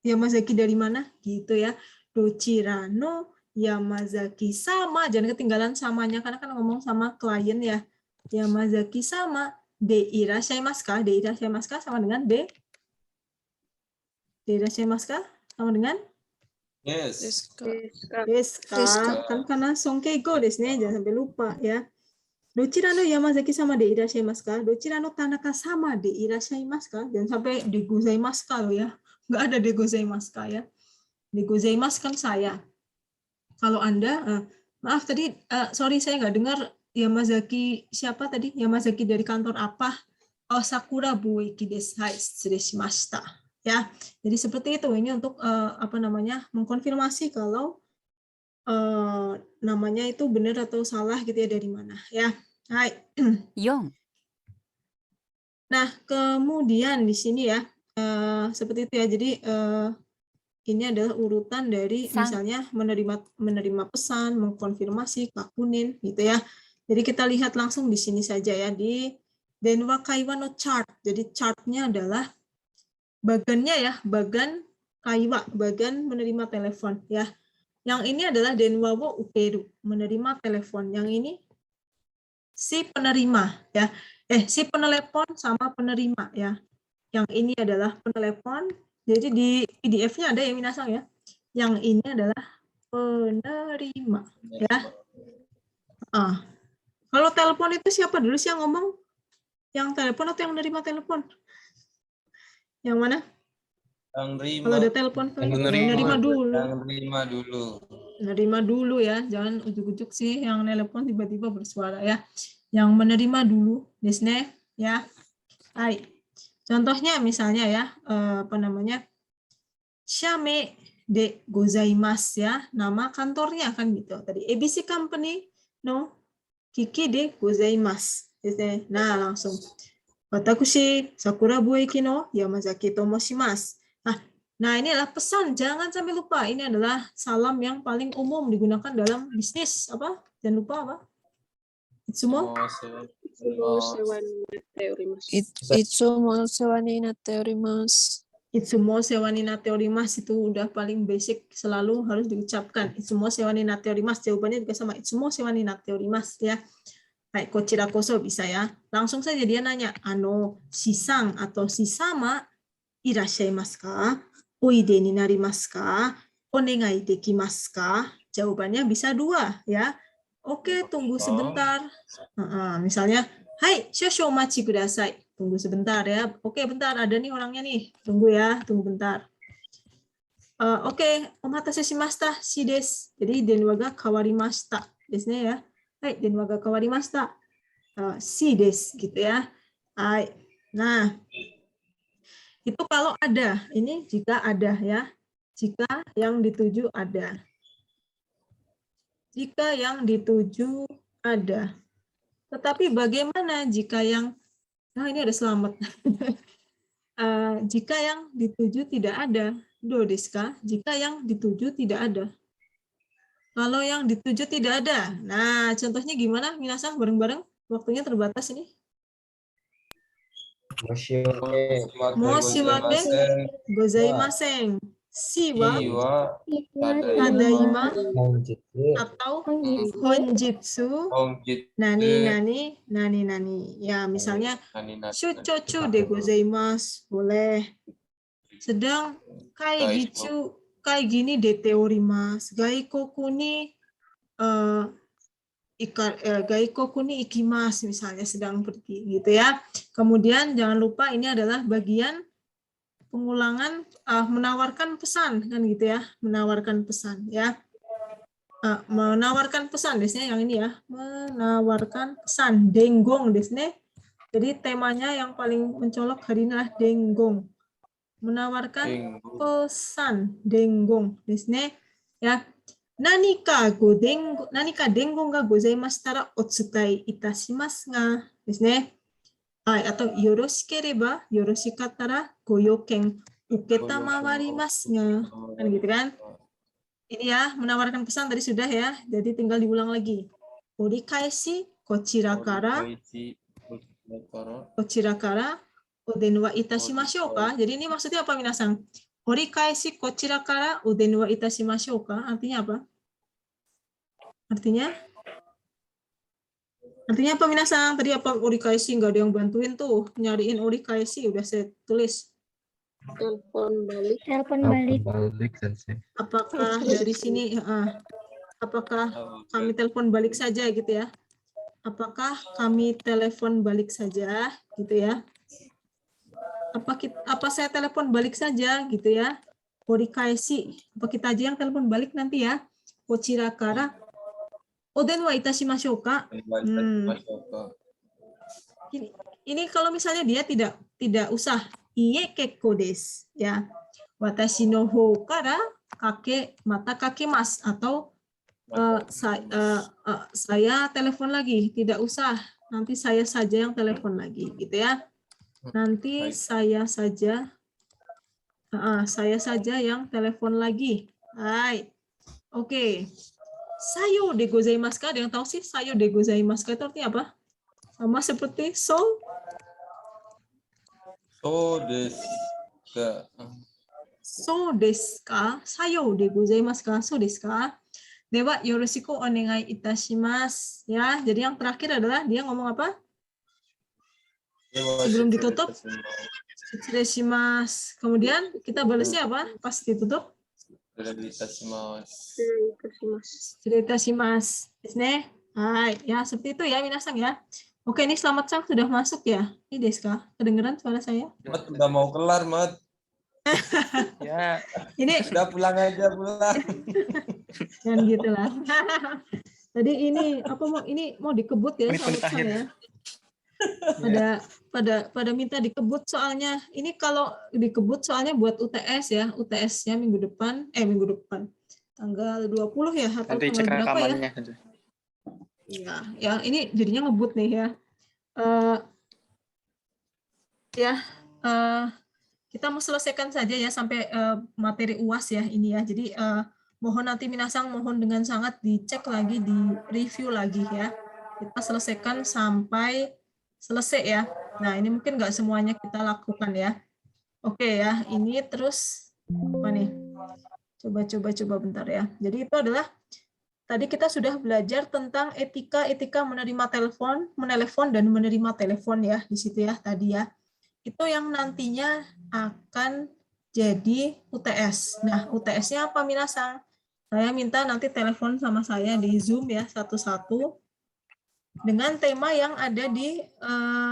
Yamazaki dari mana? Gitu ya. Dochira no Yamazaki sama. Jangan ketinggalan samanya, karena kan ngomong sama klien ya. Yamazaki sama de irashaimasu ka? De irashaimasu ka sama dengan de irashaimasu ka sama dengan Yes. desu ka. Kan karena sonkeigo desu ne, jangan sampai lupa ya. Dochira no Yamazaki sama de irashaimasu ka? Dochira no Tanaka sama de irashaimasu ka? Jangan sampai de gozaimasu ka loh ya. Nggak ada de gozaimasu ka ya. De gozaimasu kan saya. Kalau Anda, maaf tadi, sorry saya nggak dengar Yamazaki siapa tadi? Yamazaki dari kantor apa? Oh, Sakura Boeki desu. Hai, shirei shimashita. Ya, jadi seperti itu. Ini untuk mengkonfirmasi kalau namanya itu benar atau salah gitu ya, dari mana ya. Hai. 4、 Nah, kemudian di sini ya, seperti itu ya. Jadi ini adalah urutan dari misalnya menerima pesan, mengkonfirmasi, kakunin gitu ya. Jadi kita lihat langsung di sini saja ya, di Denwa Kaiwa no chart. Jadi chartnya adalah bagannya ya, bagan kaiwa, bagan menerima telepon ya. Yang ini adalah Denwa wo uperu, menerima telepon. Yang ini si penerima ya. Si penelepon sama penerima ya. Yang ini adalah penelepon. Jadi di PDF-nya ada ya minasang ya. Yang ini adalah penerima ya. Kalau telepon itu siapa dulu sih yang ngomong? Yang telepon atau yang menerima telepon? Yang mana? Yang nerima. Kalau ada telepon, menerima dulu. Yang nerima dulu. Menerima dulu ya, jangan ujuk-ujuk sih yang telepon tiba-tiba bersuara ya. Yang menerima dulu, desne ya. Hai. Contohnya misalnya ya, Shame de gozaimasu ya, nama kantornya kan gitu. Tadi ABC Company no Kiki de gozaimasu. Nah, langsung. Watakushi Sakura Boeki no Yamazaki to moshimasu. Nah, ini adalah pesan, jangan sampai lupa. Ini adalah salam yang paling umum digunakan dalam bisnis. Apa? Jangan lupa apa? Itsumo? Itsumo sewa ni natte orimasu. Itsumo sewa ni natte orimasu itu udah paling basic, selalu harus diucapkan. Itsumo sewa ni natte orimasu, jawabannya juga sama. Itsumo sewa ni natte orimasu ya. Baik, kochira koso bisa ya. Langsung saja dia nanya, shisang atau shisama irashaimasu ka? Oide ni narimasu ka? Onegai dekimasu ka? Jawabannya bisa 2 ya. Oke, tunggu sebentar. Misalnya, hai, shosho omachi kudasai. Tunggu sebentar ya. Oke, bentar, ada nih orangnya nih. Tunggu ya, tunggu bentar. Oke, omatase shimashita, shi desu. Jadi denwa ga kawarimashita. Desu ya. Hai, denwa ga kawarimashita. Si desu gitu ya. Hai. Nah, itu kalau ada. Ini jika ada ya. Jika yang dituju ada. Jika yang dituju ada. Tetapi bagaimana jika yang, nah ini ada selamat. jika yang dituju tidak ada. Do desu ka? Jika yang dituju tidak ada. Kalau yang dituju tidak ada. Nah, contohnya gimana? Minasan bareng-bareng. Waktunya terbatas ini. Moshi wake Moshi wake gozaimasen. Si wa Iwa tadaima honjitsu atau honjitsu Honjitsu nani. Ya, misalnya shuchochu de gozaimasu. Boleh. Sedang kai gini dete orimasu. Gaikoku ni gaikoku ni ikimasu, misalnya sedang pergi gitu ya. Kemudian jangan lupa ini adalah bagian pengulangan menawarkan pesan kan gitu ya, menawarkan pesan ya. Menawarkan pesan desnya yang ini ya, menawarkan pesan denggong desnya. Jadi temanya yang paling mencolok hari ini adalah denggong. Menawarkan pesan denggong desnya ya. Nanika denggong ga gozaimashitara otsukai itashimasu ga desnya. Atau yoroshikereba yoroshikattara goyoken uketamawarimashou ga, kan gitu kan. Ini ya, menawarkan pesan tadi sudah ya, jadi tinggal diulang lagi. Orikaeshi kochira kara odenwa itashimashou ka. Jadi ini maksudnya apa minasan? Orikaeshi kochira kara odenwa itashimashou ka, artinya apa? Artinya apa minasan? Tadi apa orikaeshi? Nggak ada yang bantuin tuh. Nyariin orikaeshi, udah saya tulis. Telepon balik. Balik sensei. Apakah dari sini, apakah kami telepon balik saja gitu ya? Apakah kami telepon balik saja gitu ya? Apa saya telepon balik saja gitu ya? Orikaeshi. Apa kita aja yang telepon balik nanti ya? Kochira kara odenwa itashimashou ka. Ini kalau misalnya dia tidak usah iye kekko desu ya. Watashi no hou kara mata kakemas atau saya telepon lagi, tidak usah. Nanti saya saja yang telepon lagi gitu ya. Nanti saya saja yang telepon lagi. Hai. Oke. Sayo de gozaimasu ka? Ada yang tahu sih sayo de gozaimasu ka itu artinya apa? Sama seperti so desu ka? Sayo de gozaimasu ka? So desu ka? Dewa yoroshiku onegai itashimasu. Ya, jadi yang terakhir adalah dia ngomong apa? Sebelum ditutup, shitsureshimasu. Kemudian kita balasnya apa? Pas ditutup? Shitsureshimasu. Desu ne. Hai, ya seperti itu ya minasan ya. Oke, ini selamat sang sudah masuk ya. Ini Deska, kedengeran suara saya? Mat, udah mau kelar, Mat. Ya, Ini Udah pulang aja, pulang. dan gitulah. Tadi ini mau dikebut ya selamat sang ya. Pada minta dikebut soalnya. Ini kalau dikebut soalnya buat UTS ya. UTS-nya minggu depan tanggal 20 ya atau Nanti tanggal cek berapa ya? rekamannya. Ya, ini jadinya ngebut nih ya. Kita mau selesaikan saja ya sampai materi UAS ya ini ya. Jadi mohon nanti minasang mohon dengan sangat dicek lagi, di review lagi ya. Kita selesaikan sampai selesai ya. Nah ini mungkin nggak semuanya kita lakukan ya. Oke ya, ini terus apa nih? Coba bentar ya. Jadi itu adalah tadi kita sudah belajar tentang etika menerima menelepon dan menerima telepon ya di situ ya tadi ya. Itu yang nantinya akan jadi UTS. Nah, UTS-nya apa minasang? Saya minta nanti telepon sama saya di Zoom ya satu-satu dengan tema yang ada di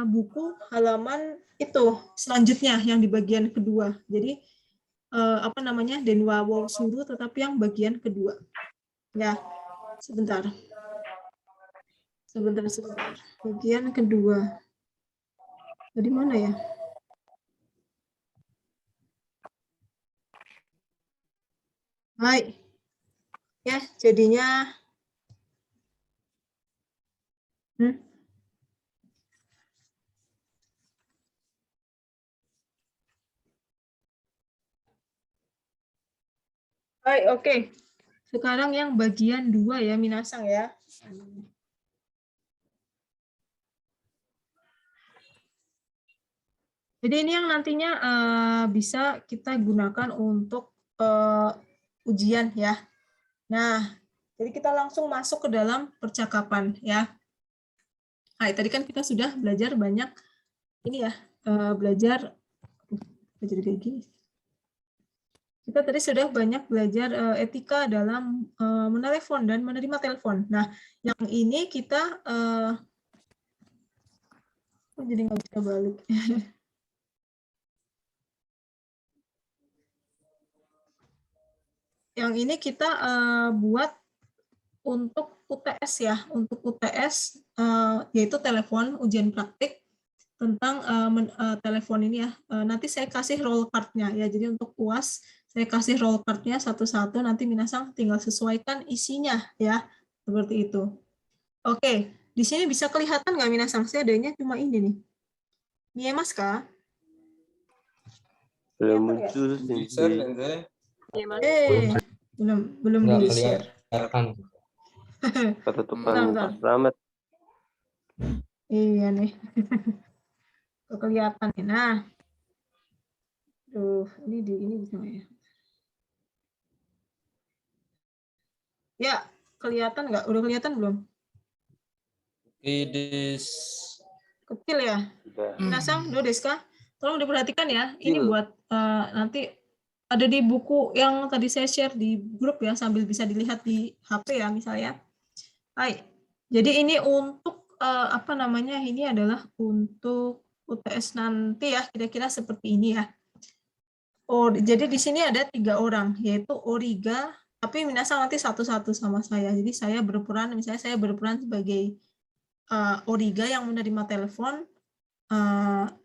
buku halaman itu selanjutnya yang di bagian kedua. Jadi Denwa wo suru tetapi yang bagian kedua. Ya. Sebentar. Bagian kedua. Dari mana ya? Baik. Ya, jadinya Baik, oke. Sekarang yang bagian 2 ya, minasang ya. Jadi ini yang nantinya bisa kita gunakan untuk ujian ya. Nah, jadi kita langsung masuk ke dalam percakapan ya. Nah, tadi kan kita sudah belajar banyak ini ya, belajar kayak gini. Kita tadi sudah banyak belajar etika dalam menelepon dan menerima telepon. Nah, yang ini kita jadi nggak bisa balik. Yang ini kita buat untuk UTS ya, untuk UTS yaitu telepon ujian praktik tentang telepon ini ya. Nanti saya kasih roll card-nya ya. Jadi untuk UAS saya kasih roll card-nya satu-satu, nanti minasang tinggal sesuaikan isinya ya. Seperti itu. Oke, di sini bisa kelihatan nggak minasang? Saya adanya cuma ini nih. Miemas kah? Belum muncul Bisa, sih. Sensei. Belum Nggak bisa. kelihatan. Ketutupan Bentar. Pak Slamet. Iya nih. Kok kelihatan nih. Nah. Ini bisa nggak ya? Ya, kelihatan nggak? Udah kelihatan belum? Kecil ya? Minasang, do desu ka? Tolong diperhatikan ya. Ini Kecil. buat nanti ada di buku yang tadi saya share di grup ya, sambil bisa dilihat di HP ya misalnya. Hai. Jadi ini untuk apa namanya? Ini adalah untuk UTS nanti ya, kira-kira seperti ini ya. Oh, jadi di sini ada 3 orang, yaitu Origa, tapi minasang nanti satu-satu sama saya. Jadi saya berperan, misalnya saya berperan sebagai Origa yang menerima telepon,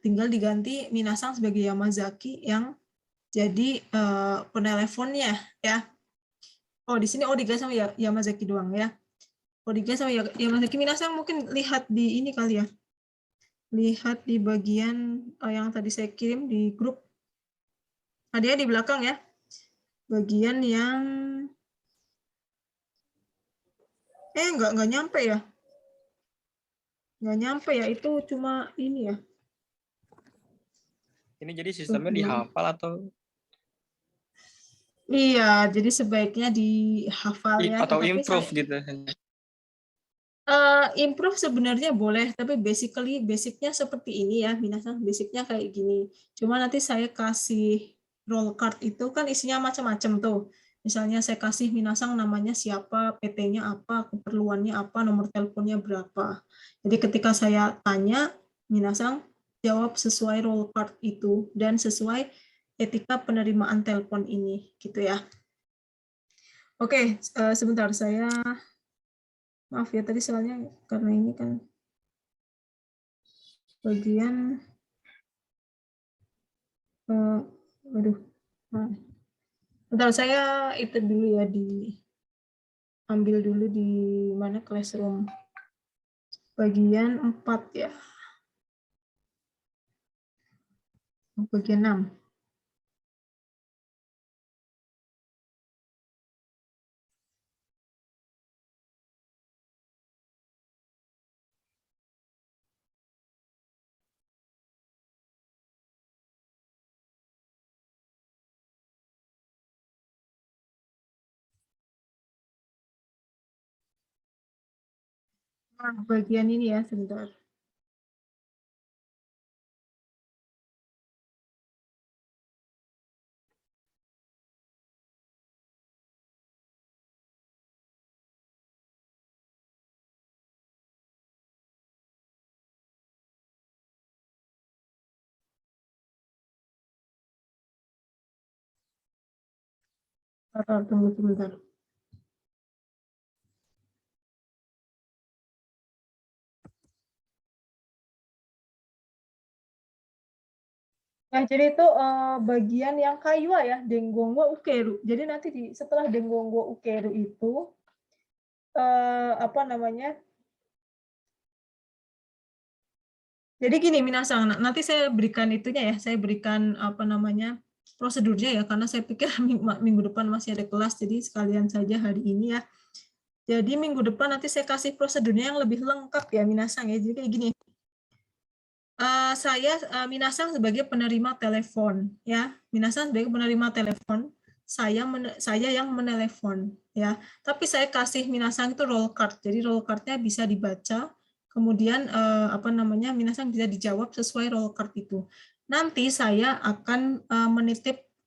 tinggal diganti minasang sebagai Yamazaki yang jadi peneleponnya ya. Oh, di sini Origa sama Yamazaki doang ya. Origa sama Yamazaki, minasang mungkin lihat di ini kali ya. Lihat di bagian yang tadi saya kirim di grup. Ada di belakang ya. Bagian yang nggak nyampe ya. Nggak nyampe ya, itu cuma ini ya. Ini jadi sistemnya dihafal atau Iya, jadi sebaiknya dihafal ya. atau Tetapi improve gitu? Improve sebenarnya boleh, tapi basicnya seperti ini ya, minasang basicnya kayak gini. Cuma nanti saya kasih roll card itu kan isinya macam-macam tuh. Misalnya saya kasih minasang namanya siapa, PT-nya apa, keperluannya apa, nomor teleponnya berapa. Jadi ketika saya tanya, minasang jawab sesuai roll card itu dan sesuai etika penerimaan telepon ini, gitu ya. Oke, sebentar saya maaf ya, tadi soalnya karena ini kan bagian bentar saya itu dulu ya, ambil dulu di mana classroom bagian 4 ya, bagian 6. Nah, bagian ini ya, sebentar. Tunggu sebentar. Nah, jadi itu bagian yang kaiwa ya, Dengongo Ukeru. Jadi nanti setelah Dengongo Ukeru itu apa namanya? Jadi gini minasang, nanti saya berikan itunya ya, saya berikan apa namanya? prosedurnya ya, karena saya pikir minggu depan masih ada kelas, jadi sekalian saja hari ini ya. Jadi minggu depan nanti saya kasih prosedurnya yang lebih lengkap ya minasang ya. Jadi kayak gini. Saya minasang sebagai penerima telepon ya. Minasang sebagai penerima telepon, saya yang menelepon ya. Tapi saya kasih minasang itu roll card. Jadi roll card-nya bisa dibaca. Kemudian minasang bisa dijawab sesuai roll card itu. Nanti saya akan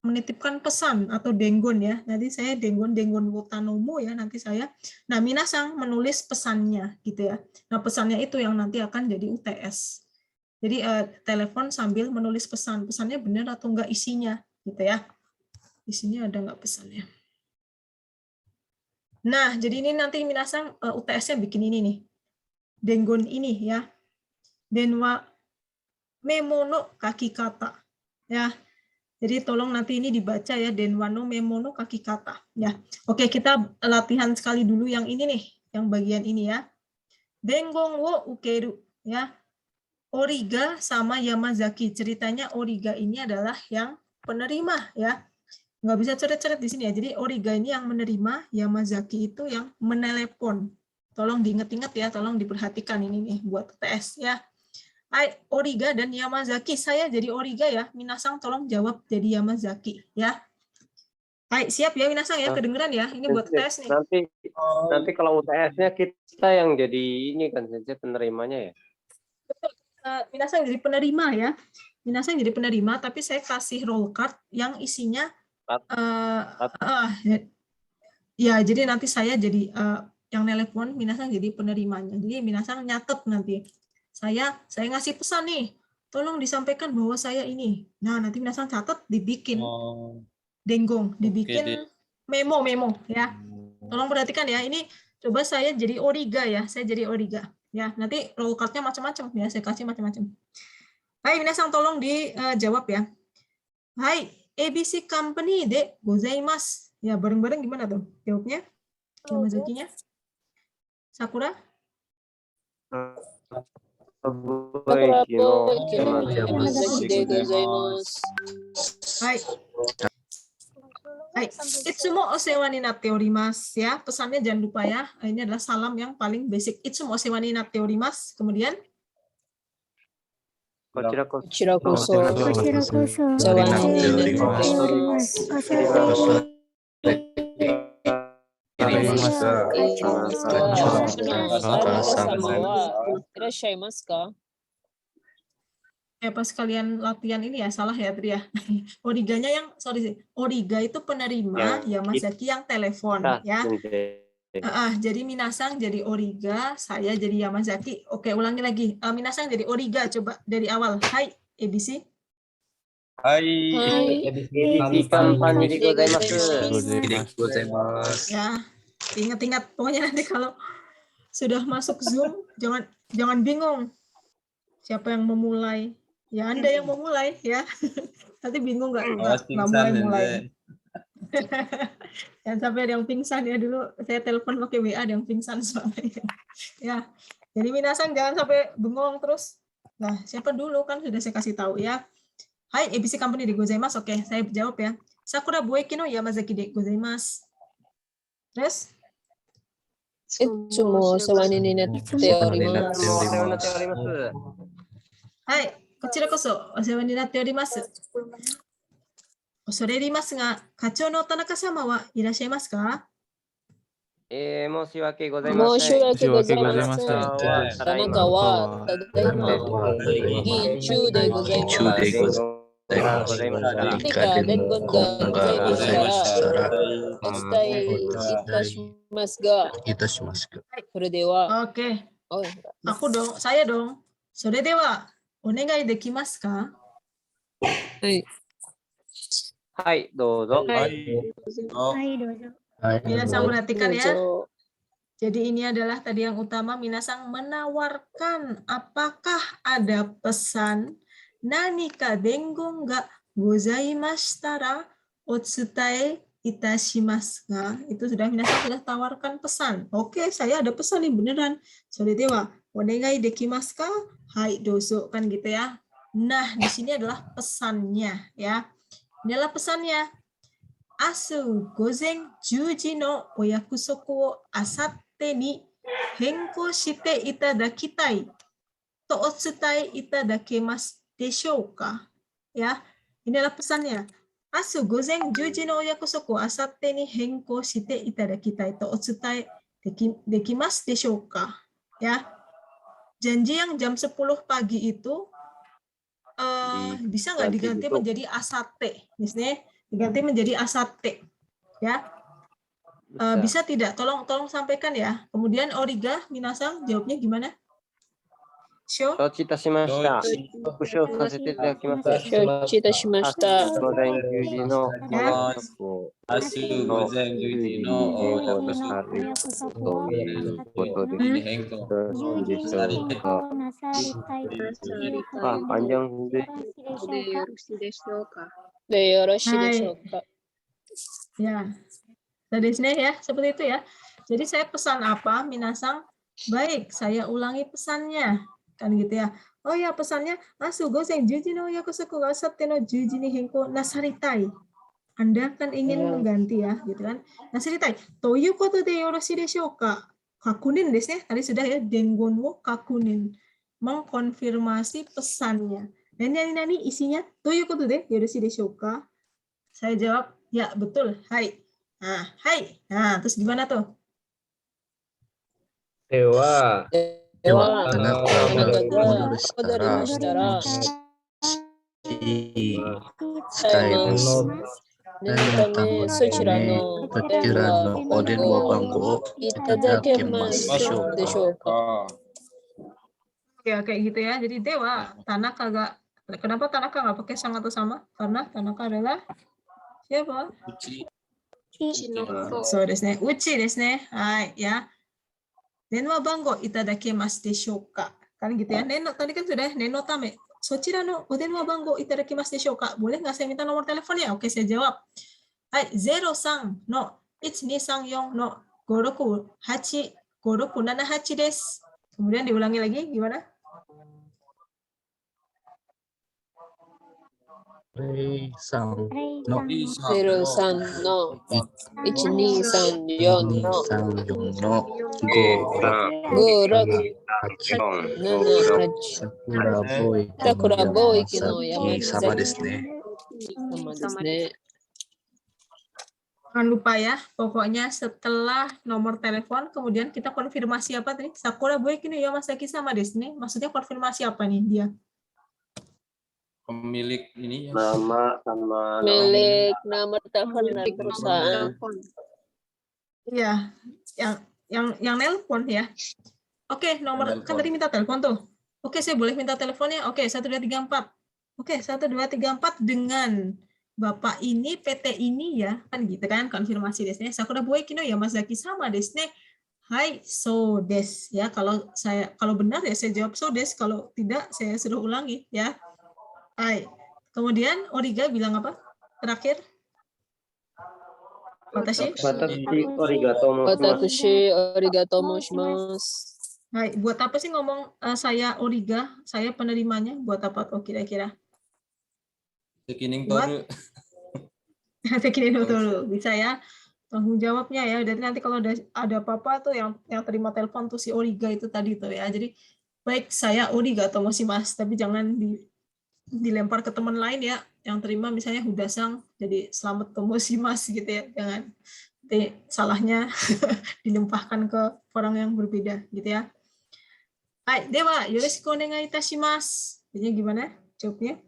menitipkan pesan atau denggon ya. Nanti saya denggon wotanomo ya. Nanti saya, minasang menulis pesannya gitu ya. Nah pesannya itu yang nanti akan jadi UTS. Jadi telepon sambil menulis pesan. Pesannya benar atau enggak isinya gitu ya. Isinya ada enggak pesannya. Nah jadi ini nanti minasang UTS-nya bikin ini nih. Denggon ini ya. Denwa memo no kaki kata ya. Jadi tolong nanti ini dibaca ya, denwa no memo no kaki kata ya. Oke, kita latihan sekali dulu yang ini nih, yang bagian ini ya. Dengon wo ukeru ya. Origa sama Yamazaki. Ceritanya Origa ini adalah yang penerima ya. Nggak bisa coret-coret di sini ya. Jadi Origa ini yang menerima, Yamazaki itu yang menelepon. Tolong diingat-ingat ya, tolong diperhatikan ini nih buat tes ya. Origa dan Yamazaki, saya jadi Origa ya. Minasang tolong jawab jadi Yamazaki ya. Siap ya Minasang ya, kedengeran ya. Ini buat tes nih. Nanti kalau UTS-nya kita yang jadi ini kan saja penerimanya ya. Betul. Minasang jadi penerima ya. Minasang jadi penerima, tapi saya kasih roll card yang isinya ya. Jadi nanti saya jadi yang telepon, Minasang jadi penerimanya. Jadi Minasang nyatet nanti. Saya ngasih pesan nih, tolong disampaikan bahwa saya ini. Nah, nanti Minasang catat, dibikin denggong, dibikin memo ya. Tolong perhatikan ya, ini coba saya jadi Origa ya, saya jadi Origa. Ya, nanti roll card-nya macam-macam ya, saya kasih macam-macam. Hai, Minasang tolong dijawab ya. Hai, ABC Company de gozaimasu. Ya, bareng-bareng gimana tuh jawabnya? Yamazakinya? Sakura? Hai. Itsumo osewa ni natte orimasu ya. Pesannya jangan lupa ya. Ini adalah salam yang paling basic. Itsumo osewa ni natte orimasu. Kemudian pas kalian latihan ini ya salah ya tadi ya. Origanya yang Origa itu penerima, Yamazaki yang telepon ya. Jadi Minasang jadi Origa, saya jadi Yamazaki. Oke, ulangi lagi. Minasang jadi Origa, coba dari awal. Hai, ABC. Hai. ABC Company de gozaimasu. Ya, ingat-ingat pokoknya nanti kalau sudah masuk Zoom jangan bingung siapa yang memulai. Ya Anda yang memulai ya. Nanti bingung nggak mulai. Jangan sampai ada yang pingsan ya, dulu saya telepon pakai WA ada yang pingsan soalnya. Ya. Jadi Minasang jangan sampai bengong terus. Nah, siapa dulu kan sudah saya kasih tahu ya. Hai, ABC Company de gozaimasu. Oke, saya jawab ya. Sakura Bueki no Yamazaki de gozaimasu. Terus? Itsumo sawani ni natte orimasu. Hai, こちらこそお世話になっております。恐れ入りますが、課長の田中様はいらっしゃいますか？申し訳ございません。田中はただいま議員中でございます。何か伝言がございましたらお伝えいたしますが、それでは。Oke. Saya dong. それではお願いできますか？はい、どうぞ。Minasang perhatikan ya. Jadi ini adalah tadi yang utama, Minasang menawarkan apakah ada pesan nanika dengon ga gozaimashitara otsutae itashimasu ga. Itu sudah Minasang sudah tawarkan pesan. Oke, saya ada pesan nih beneran. Sore dewa onegai dekimasu ka? Hai, dozo kan gitu ya. Nah, di sini adalah pesannya ya. Inilah pesannya. Asu gozen 10時のお約束をあさってに変更していただきたいとお伝えいただけますでしょうか? Ya, inilah pesannya. Asu gozen 10時のお約束をあさってに変更していただきたいとお伝えできますでしょうか? Ya, janji yang jam 10 pagi itu bisa nggak diganti menjadi asate, misalnya diganti menjadi asate, ya? Bisa tidak? Tolong sampaikan ya. Kemudian Origa, Minasang, jawabnya gimana? Sho? 承知いたしました。復唱させていただきます。承知いたしました。午前10時のお約束を Asu gozen 10時のお約束をということで、ini hengko. よろしいでしょうか。あ、panjangで。でよろしいでしょうか。でよろしいでしょうか。 Ya, tadi sini ya, seperti itu ya. Jadi saya pesan apa, Minasang? Baik, saya ulangi pesannya. Kan gitu ya. Oh ya, pesannya, Asu gozen 10時の約束があさっての10時に変更なさりたい. Anda kan ingin mengganti ya, gitu kan. Nasaritai. Toyu koto de yoroshi deshou ka? Kakunin desu ne. Tadi sudah ya, dengon wo kakunin. Mengkonfirmasi pesannya. Dan nani isinya? Toyu koto de yoroshi deshou ka? Saya jawab, ya betul. Hai. Nah, hai. Nah, terus gimana tuh? では、では、あなたが戻したら、伝えます。念のため、そちらのお電話番号をいただけますでしょうか。 Ya, kayak gitu ya. Jadi Dewa, Tanaka gak, kenapa Tanaka nggak pakai sang atau sama? Karena Tanaka adalah siapa? Uchi. So desu ne. Uchi desu ne. Hai, ya. Denwa bango itadakimasu deshou ka? Kan gitu ya. Neno, tadi kan sudah neno tame. Sochira no o denwa bango itadakimasu deshou ka? Boleh nggak saya minta nomor teleponnya? Oke, saya jawab. Hai, 03 no 1234 no 568 5678 desu. Kemudian diulangi lagi, gimana? 03の03の1234の234の5678 桜貿易の山崎様ですね。様ですね。 Jangan lupa ya, pokoknya setelah nomor telepon, kemudian kita konfirmasi apa tadi? Sakura Boyki no Yamasaki sama desu ne. Maksudnya konfirmasi apa nih dia? Pemilik ini ya. Nama sama Milik nomor telepon dari perusahaan. Iya, yang nelpon ya. Oke, nomor kan tadi minta telepon tuh. Oke, saya boleh minta teleponnya. Oke, 1234. Oke, 1234 dengan Bapak ini, PT ini ya, kan gitu kan, konfirmasi desu ne. Sakura Boyki no Yamasaki sama desu ne. Hai, so des ya. Kalau benar ya saya jawab so des, kalau tidak saya suruh ulangi ya. Hai. Kemudian Origa bilang apa? Terakhir. Watashi. Watashi arigatou moshimasu. Hai, buat apa sih ngomong saya Origa, saya penerimanya? Buat apa? Oh, kira-kira. Sekining Buat? toru. Sekining toru. Bisa ya. Tanggung jawabnya ya. Jadi nanti kalau ada apa-apa tuh yang terima telepon tuh si Origa itu tadi tuh ya. Jadi baik saya Origa atau Moshimasu, tapi jangan dilempar ke teman lain ya, yang terima misalnya Hudasang, jadi selamat Moshimasu gitu ya, jangan nanti salahnya dilimpahkan ke orang yang berbeda gitu ya. Hai, dewa yoroshiku onegai itashimasu. Jadinya gimana jawabnya?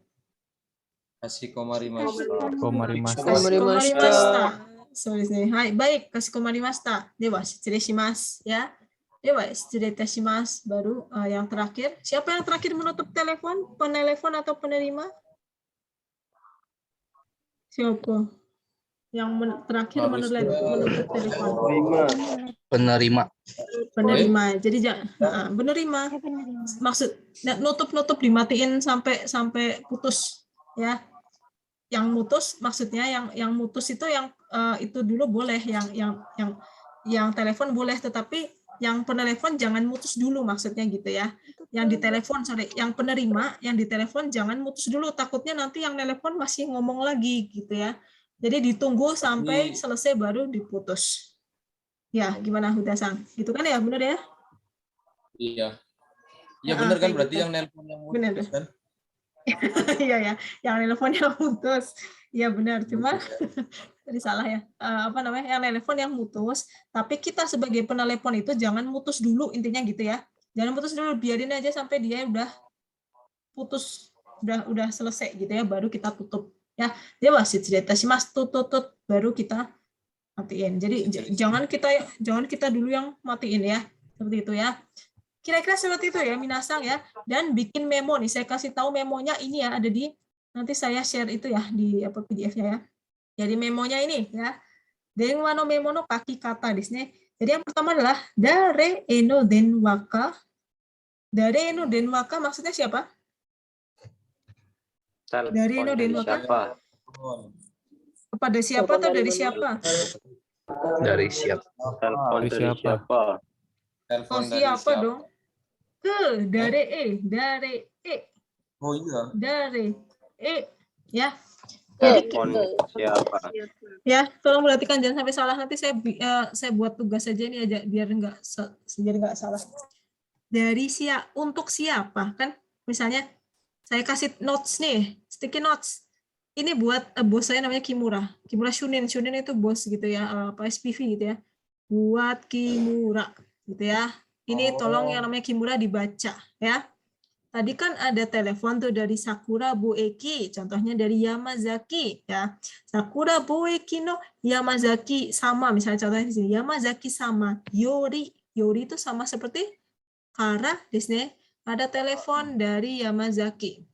Kashikomarimasu. Kashikomarimasu. So desu ne. Hai, baik, kashikomarimasu. Dewa shitsurei shimasu ya. Dewa, shitsurei itashimasu. Baru yang terakhir. Siapa yang terakhir menutup telepon? Penelepon atau penerima? Siapa? Yang terakhir menutup telepon. Penerima. Penerima. Jadi jangan penerima. Maksud nutup nutup sampai putus ya. Yang mutus maksudnya yang mutus itu yang itu dulu boleh, yang telepon boleh, tetapi yang penelepon jangan mutus dulu maksudnya gitu ya. Yang ditelepon, yang penerima, yang ditelepon jangan mutus dulu, takutnya nanti yang telepon masih ngomong lagi gitu ya. Jadi ditunggu sampai selesai baru diputus. Ya, gimana Huda-san? Gitu kan ya, benar ya? Iya. Iya benar kan, kayak berarti gitu. yang nelpon yang Benar. mutus kan? Iya ya, yang teleponnya putus. Iya benar, cuma tadi salah ya. Apa namanya? Yang telepon yang mutus, tapi kita sebagai penelepon itu jangan mutus dulu, intinya gitu ya. Jangan putus dulu, biarin aja sampai dia udah putus, udah selesai gitu ya, baru kita tutup. Ya, dia masih cerita sih Mas, tutut baru kita matiin. Jadi jangan kita dulu yang matiin ya. Seperti itu ya. Kira-kira seperti itu ya minasang ya. Dan bikin memo nih, saya kasih tahu memonya ini ya, ada di, nanti saya share itu ya di PDF-nya ya. Jadi memonya ini ya. Denwa no memo no kaki kata di sini. Jadi yang pertama adalah dare eno denwaka. Dare eno denwaka maksudnya siapa? Dari eno denwaka. Kepada siapa atau dari siapa? Dari siapa? Telepon dari siapa? Telepon Oh dari siapa siapa? dong? Ke dari Oh iya. dari ya. Telepon siapa? Ya, tolong perhatikan jangan sampai salah, nanti saya buat tugas saja ini aja biar nggak salah. Dari untuk siapa kan? Misalnya saya kasih notes nih, sticky notes. Ini buat bos saya namanya Kimura Shunin itu bos gitu ya, apa SPV gitu ya. Buat Kimura gitu ya. Ini tolong yang namanya Kimura dibaca ya. Tadi kan ada telepon tuh dari Sakura Boeki, contohnya dari Yamazaki ya. Sakura Boeki no Yamazaki sama, misalnya contohnya di sini Yamazaki sama Yori itu sama seperti Kara desu. Ada telepon dari Yamazaki.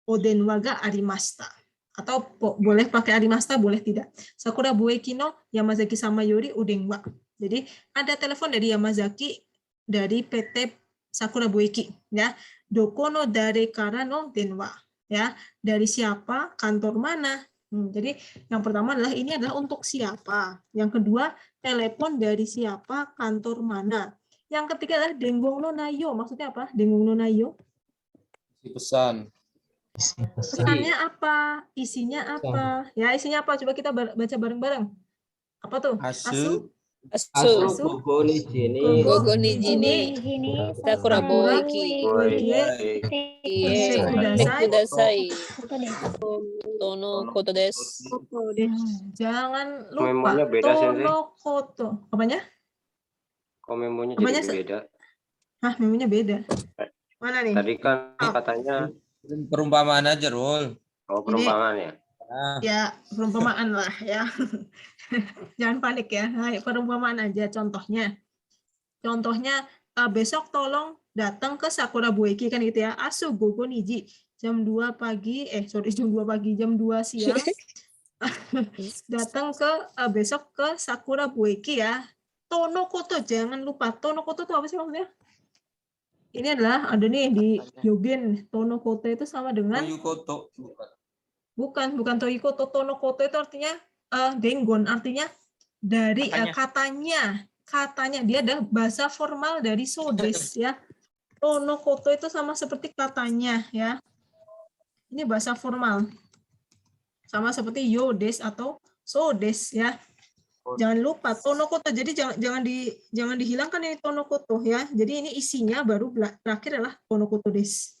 Odenwa ga arimashita. Atau boleh pakai arimashita, boleh tidak. Sakura Boeki no Yamazaki sama Yori odenwa. Jadi ada telepon dari Yamazaki dari PT Sakura Boeki ya. Doko no dare kara no denwa ya, dari siapa, kantor mana. Jadi yang pertama adalah ini adalah untuk siapa. Yang kedua, telepon dari siapa, kantor mana. Yang ketiga adalah denggong no nayo. Maksudnya apa? Denggong no nayo. Pesan. Pesannya apa? Isinya apa? Ya, isinya apa? Coba kita baca bareng-bareng. Apa tuh? Asu. Gogo ni jini. Sakura Boeki. Kudasai. Tono koto desu. Jangan lupa. Memonya beda, Sensei. Tono koto. Apanya? Kok memonya Apanya, jadi beda? Hah, memonya beda. Mana nih? Tadi kan katanya Perumpamaan aja, Rul. perumpamaan ya. Ya, perumpamaan lah ya. Jangan panik ya. Nah, perumpamaan aja contohnya. Contohnya besok tolong datang ke Sakura Boeki kan gitu ya. Asu gogo niji jam 2 pagi, jam 2 siang. Datang ke besok ke Sakura Boeki ya. Tono koto, jangan lupa. Tono koto itu apa sih maksudnya? Ini adalah ada nih di Yogen. Tono koto itu sama dengan Toyukoto. bukan Toyukoto. Tono koto itu artinya denggon, artinya dari katanya dia adalah bahasa formal dari sodes ya. Tono koto itu sama seperti katanya ya. Ini bahasa formal. Sama seperti yodes atau sodes ya. Jangan lupa tono koto. Jadi jangan dihilangkan ini tono koto ya. Jadi ini isinya baru terakhir adalah tono koto des.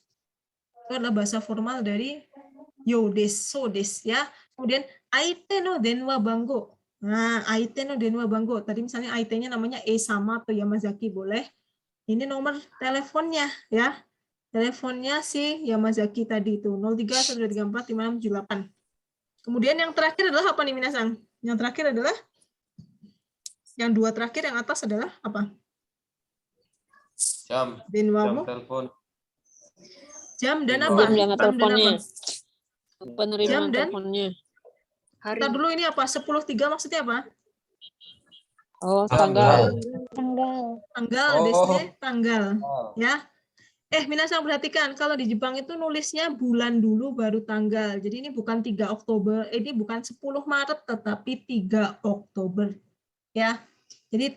Itu adalah bahasa formal dari yodes, sodes ya. Kemudian aite no denwa banggo. Nah, aite no denwa banggo. Tadi misalnya aite-nya namanya sama atau Yamazaki boleh. Ini nomor teleponnya ya. Teleponnya si Yamazaki tadi itu 0313345678. Kemudian yang terakhir adalah apa nih minasang? Yang terakhir adalah yang dua terakhir yang atas adalah apa? Jam telepon. Jam dan apa? Jam teleponnya. Penerimaan Jam dan teleponnya. Kita dulu ini apa? 10.3 maksudnya apa? Oh, tanggal. Tanggal, tanggal. Ya. Minasang perhatikan, kalau di Jepang itu nulisnya bulan dulu baru tanggal. Jadi ini bukan 3 Oktober, ini bukan 10 Maret, tetapi 3 Oktober. Ya. Jadi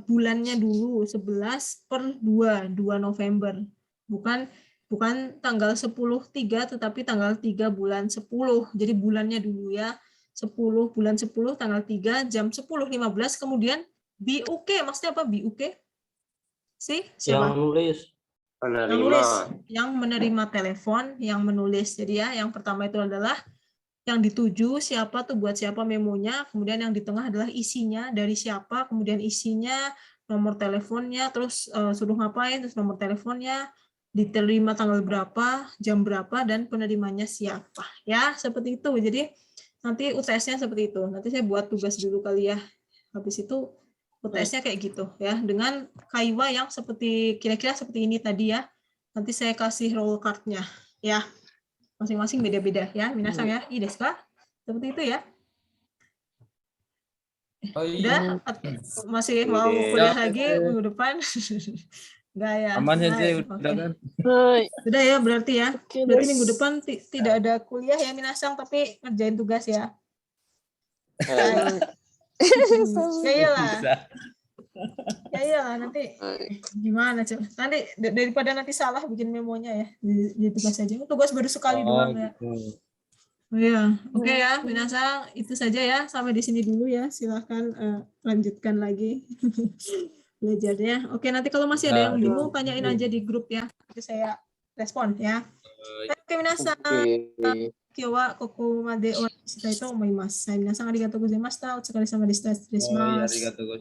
bulannya dulu 11/2 November. Bukan tanggal 10/3 tetapi tanggal 3 bulan 10. Jadi bulannya dulu ya. 10 bulan 10 tanggal 3 jam 10.15 kemudian BUK. Maksudnya apa BUK? Siapa? Yang nulis. Yang nulis, yang menerima telepon, yang menulis. Jadi ya, yang pertama itu adalah yang dituju siapa tuh, buat siapa memonya, kemudian yang di tengah adalah isinya dari siapa, kemudian isinya, nomor teleponnya, terus suruh ngapain, terus nomor teleponnya, diterima tanggal berapa, jam berapa, dan penerimanya siapa. Ya, seperti itu. Jadi nanti UTS-nya seperti itu. Nanti saya buat tugas dulu kali ya. Habis itu UTS-nya kayak gitu ya, dengan kaiwa yang seperti kira-kira seperti ini tadi ya. Nanti saya kasih roll card-nya ya. Masing-masing beda-beda ya, minasang ya. Ii desu ka? Seperti itu ya. Udah? Masih mau kuliah lagi minggu depan? Enggak ya? Aman ya, udah kan? Sudah ya berarti ya. Berarti minggu depan tidak ada kuliah ya minasang, tapi ngerjain tugas ya. Ya iyalah. Ya iyalah, nanti gimana coba. Nanti daripada nanti salah bikin memonya ya. Di tugas saja. Tugas baru sekali doang ya. Oh ya, oke ya, minasang itu saja ya. Sampai di sini dulu ya. Silahkan lanjutkan lagi belajarnya. Oke, nanti kalau masih ada yang bingung tanyain aja di grup ya. Nanti saya respon ya. Oke, minasang. 今日はここまで終わりにしたいと思います。皆さんありがとうございました。お疲れ様でした。失礼します。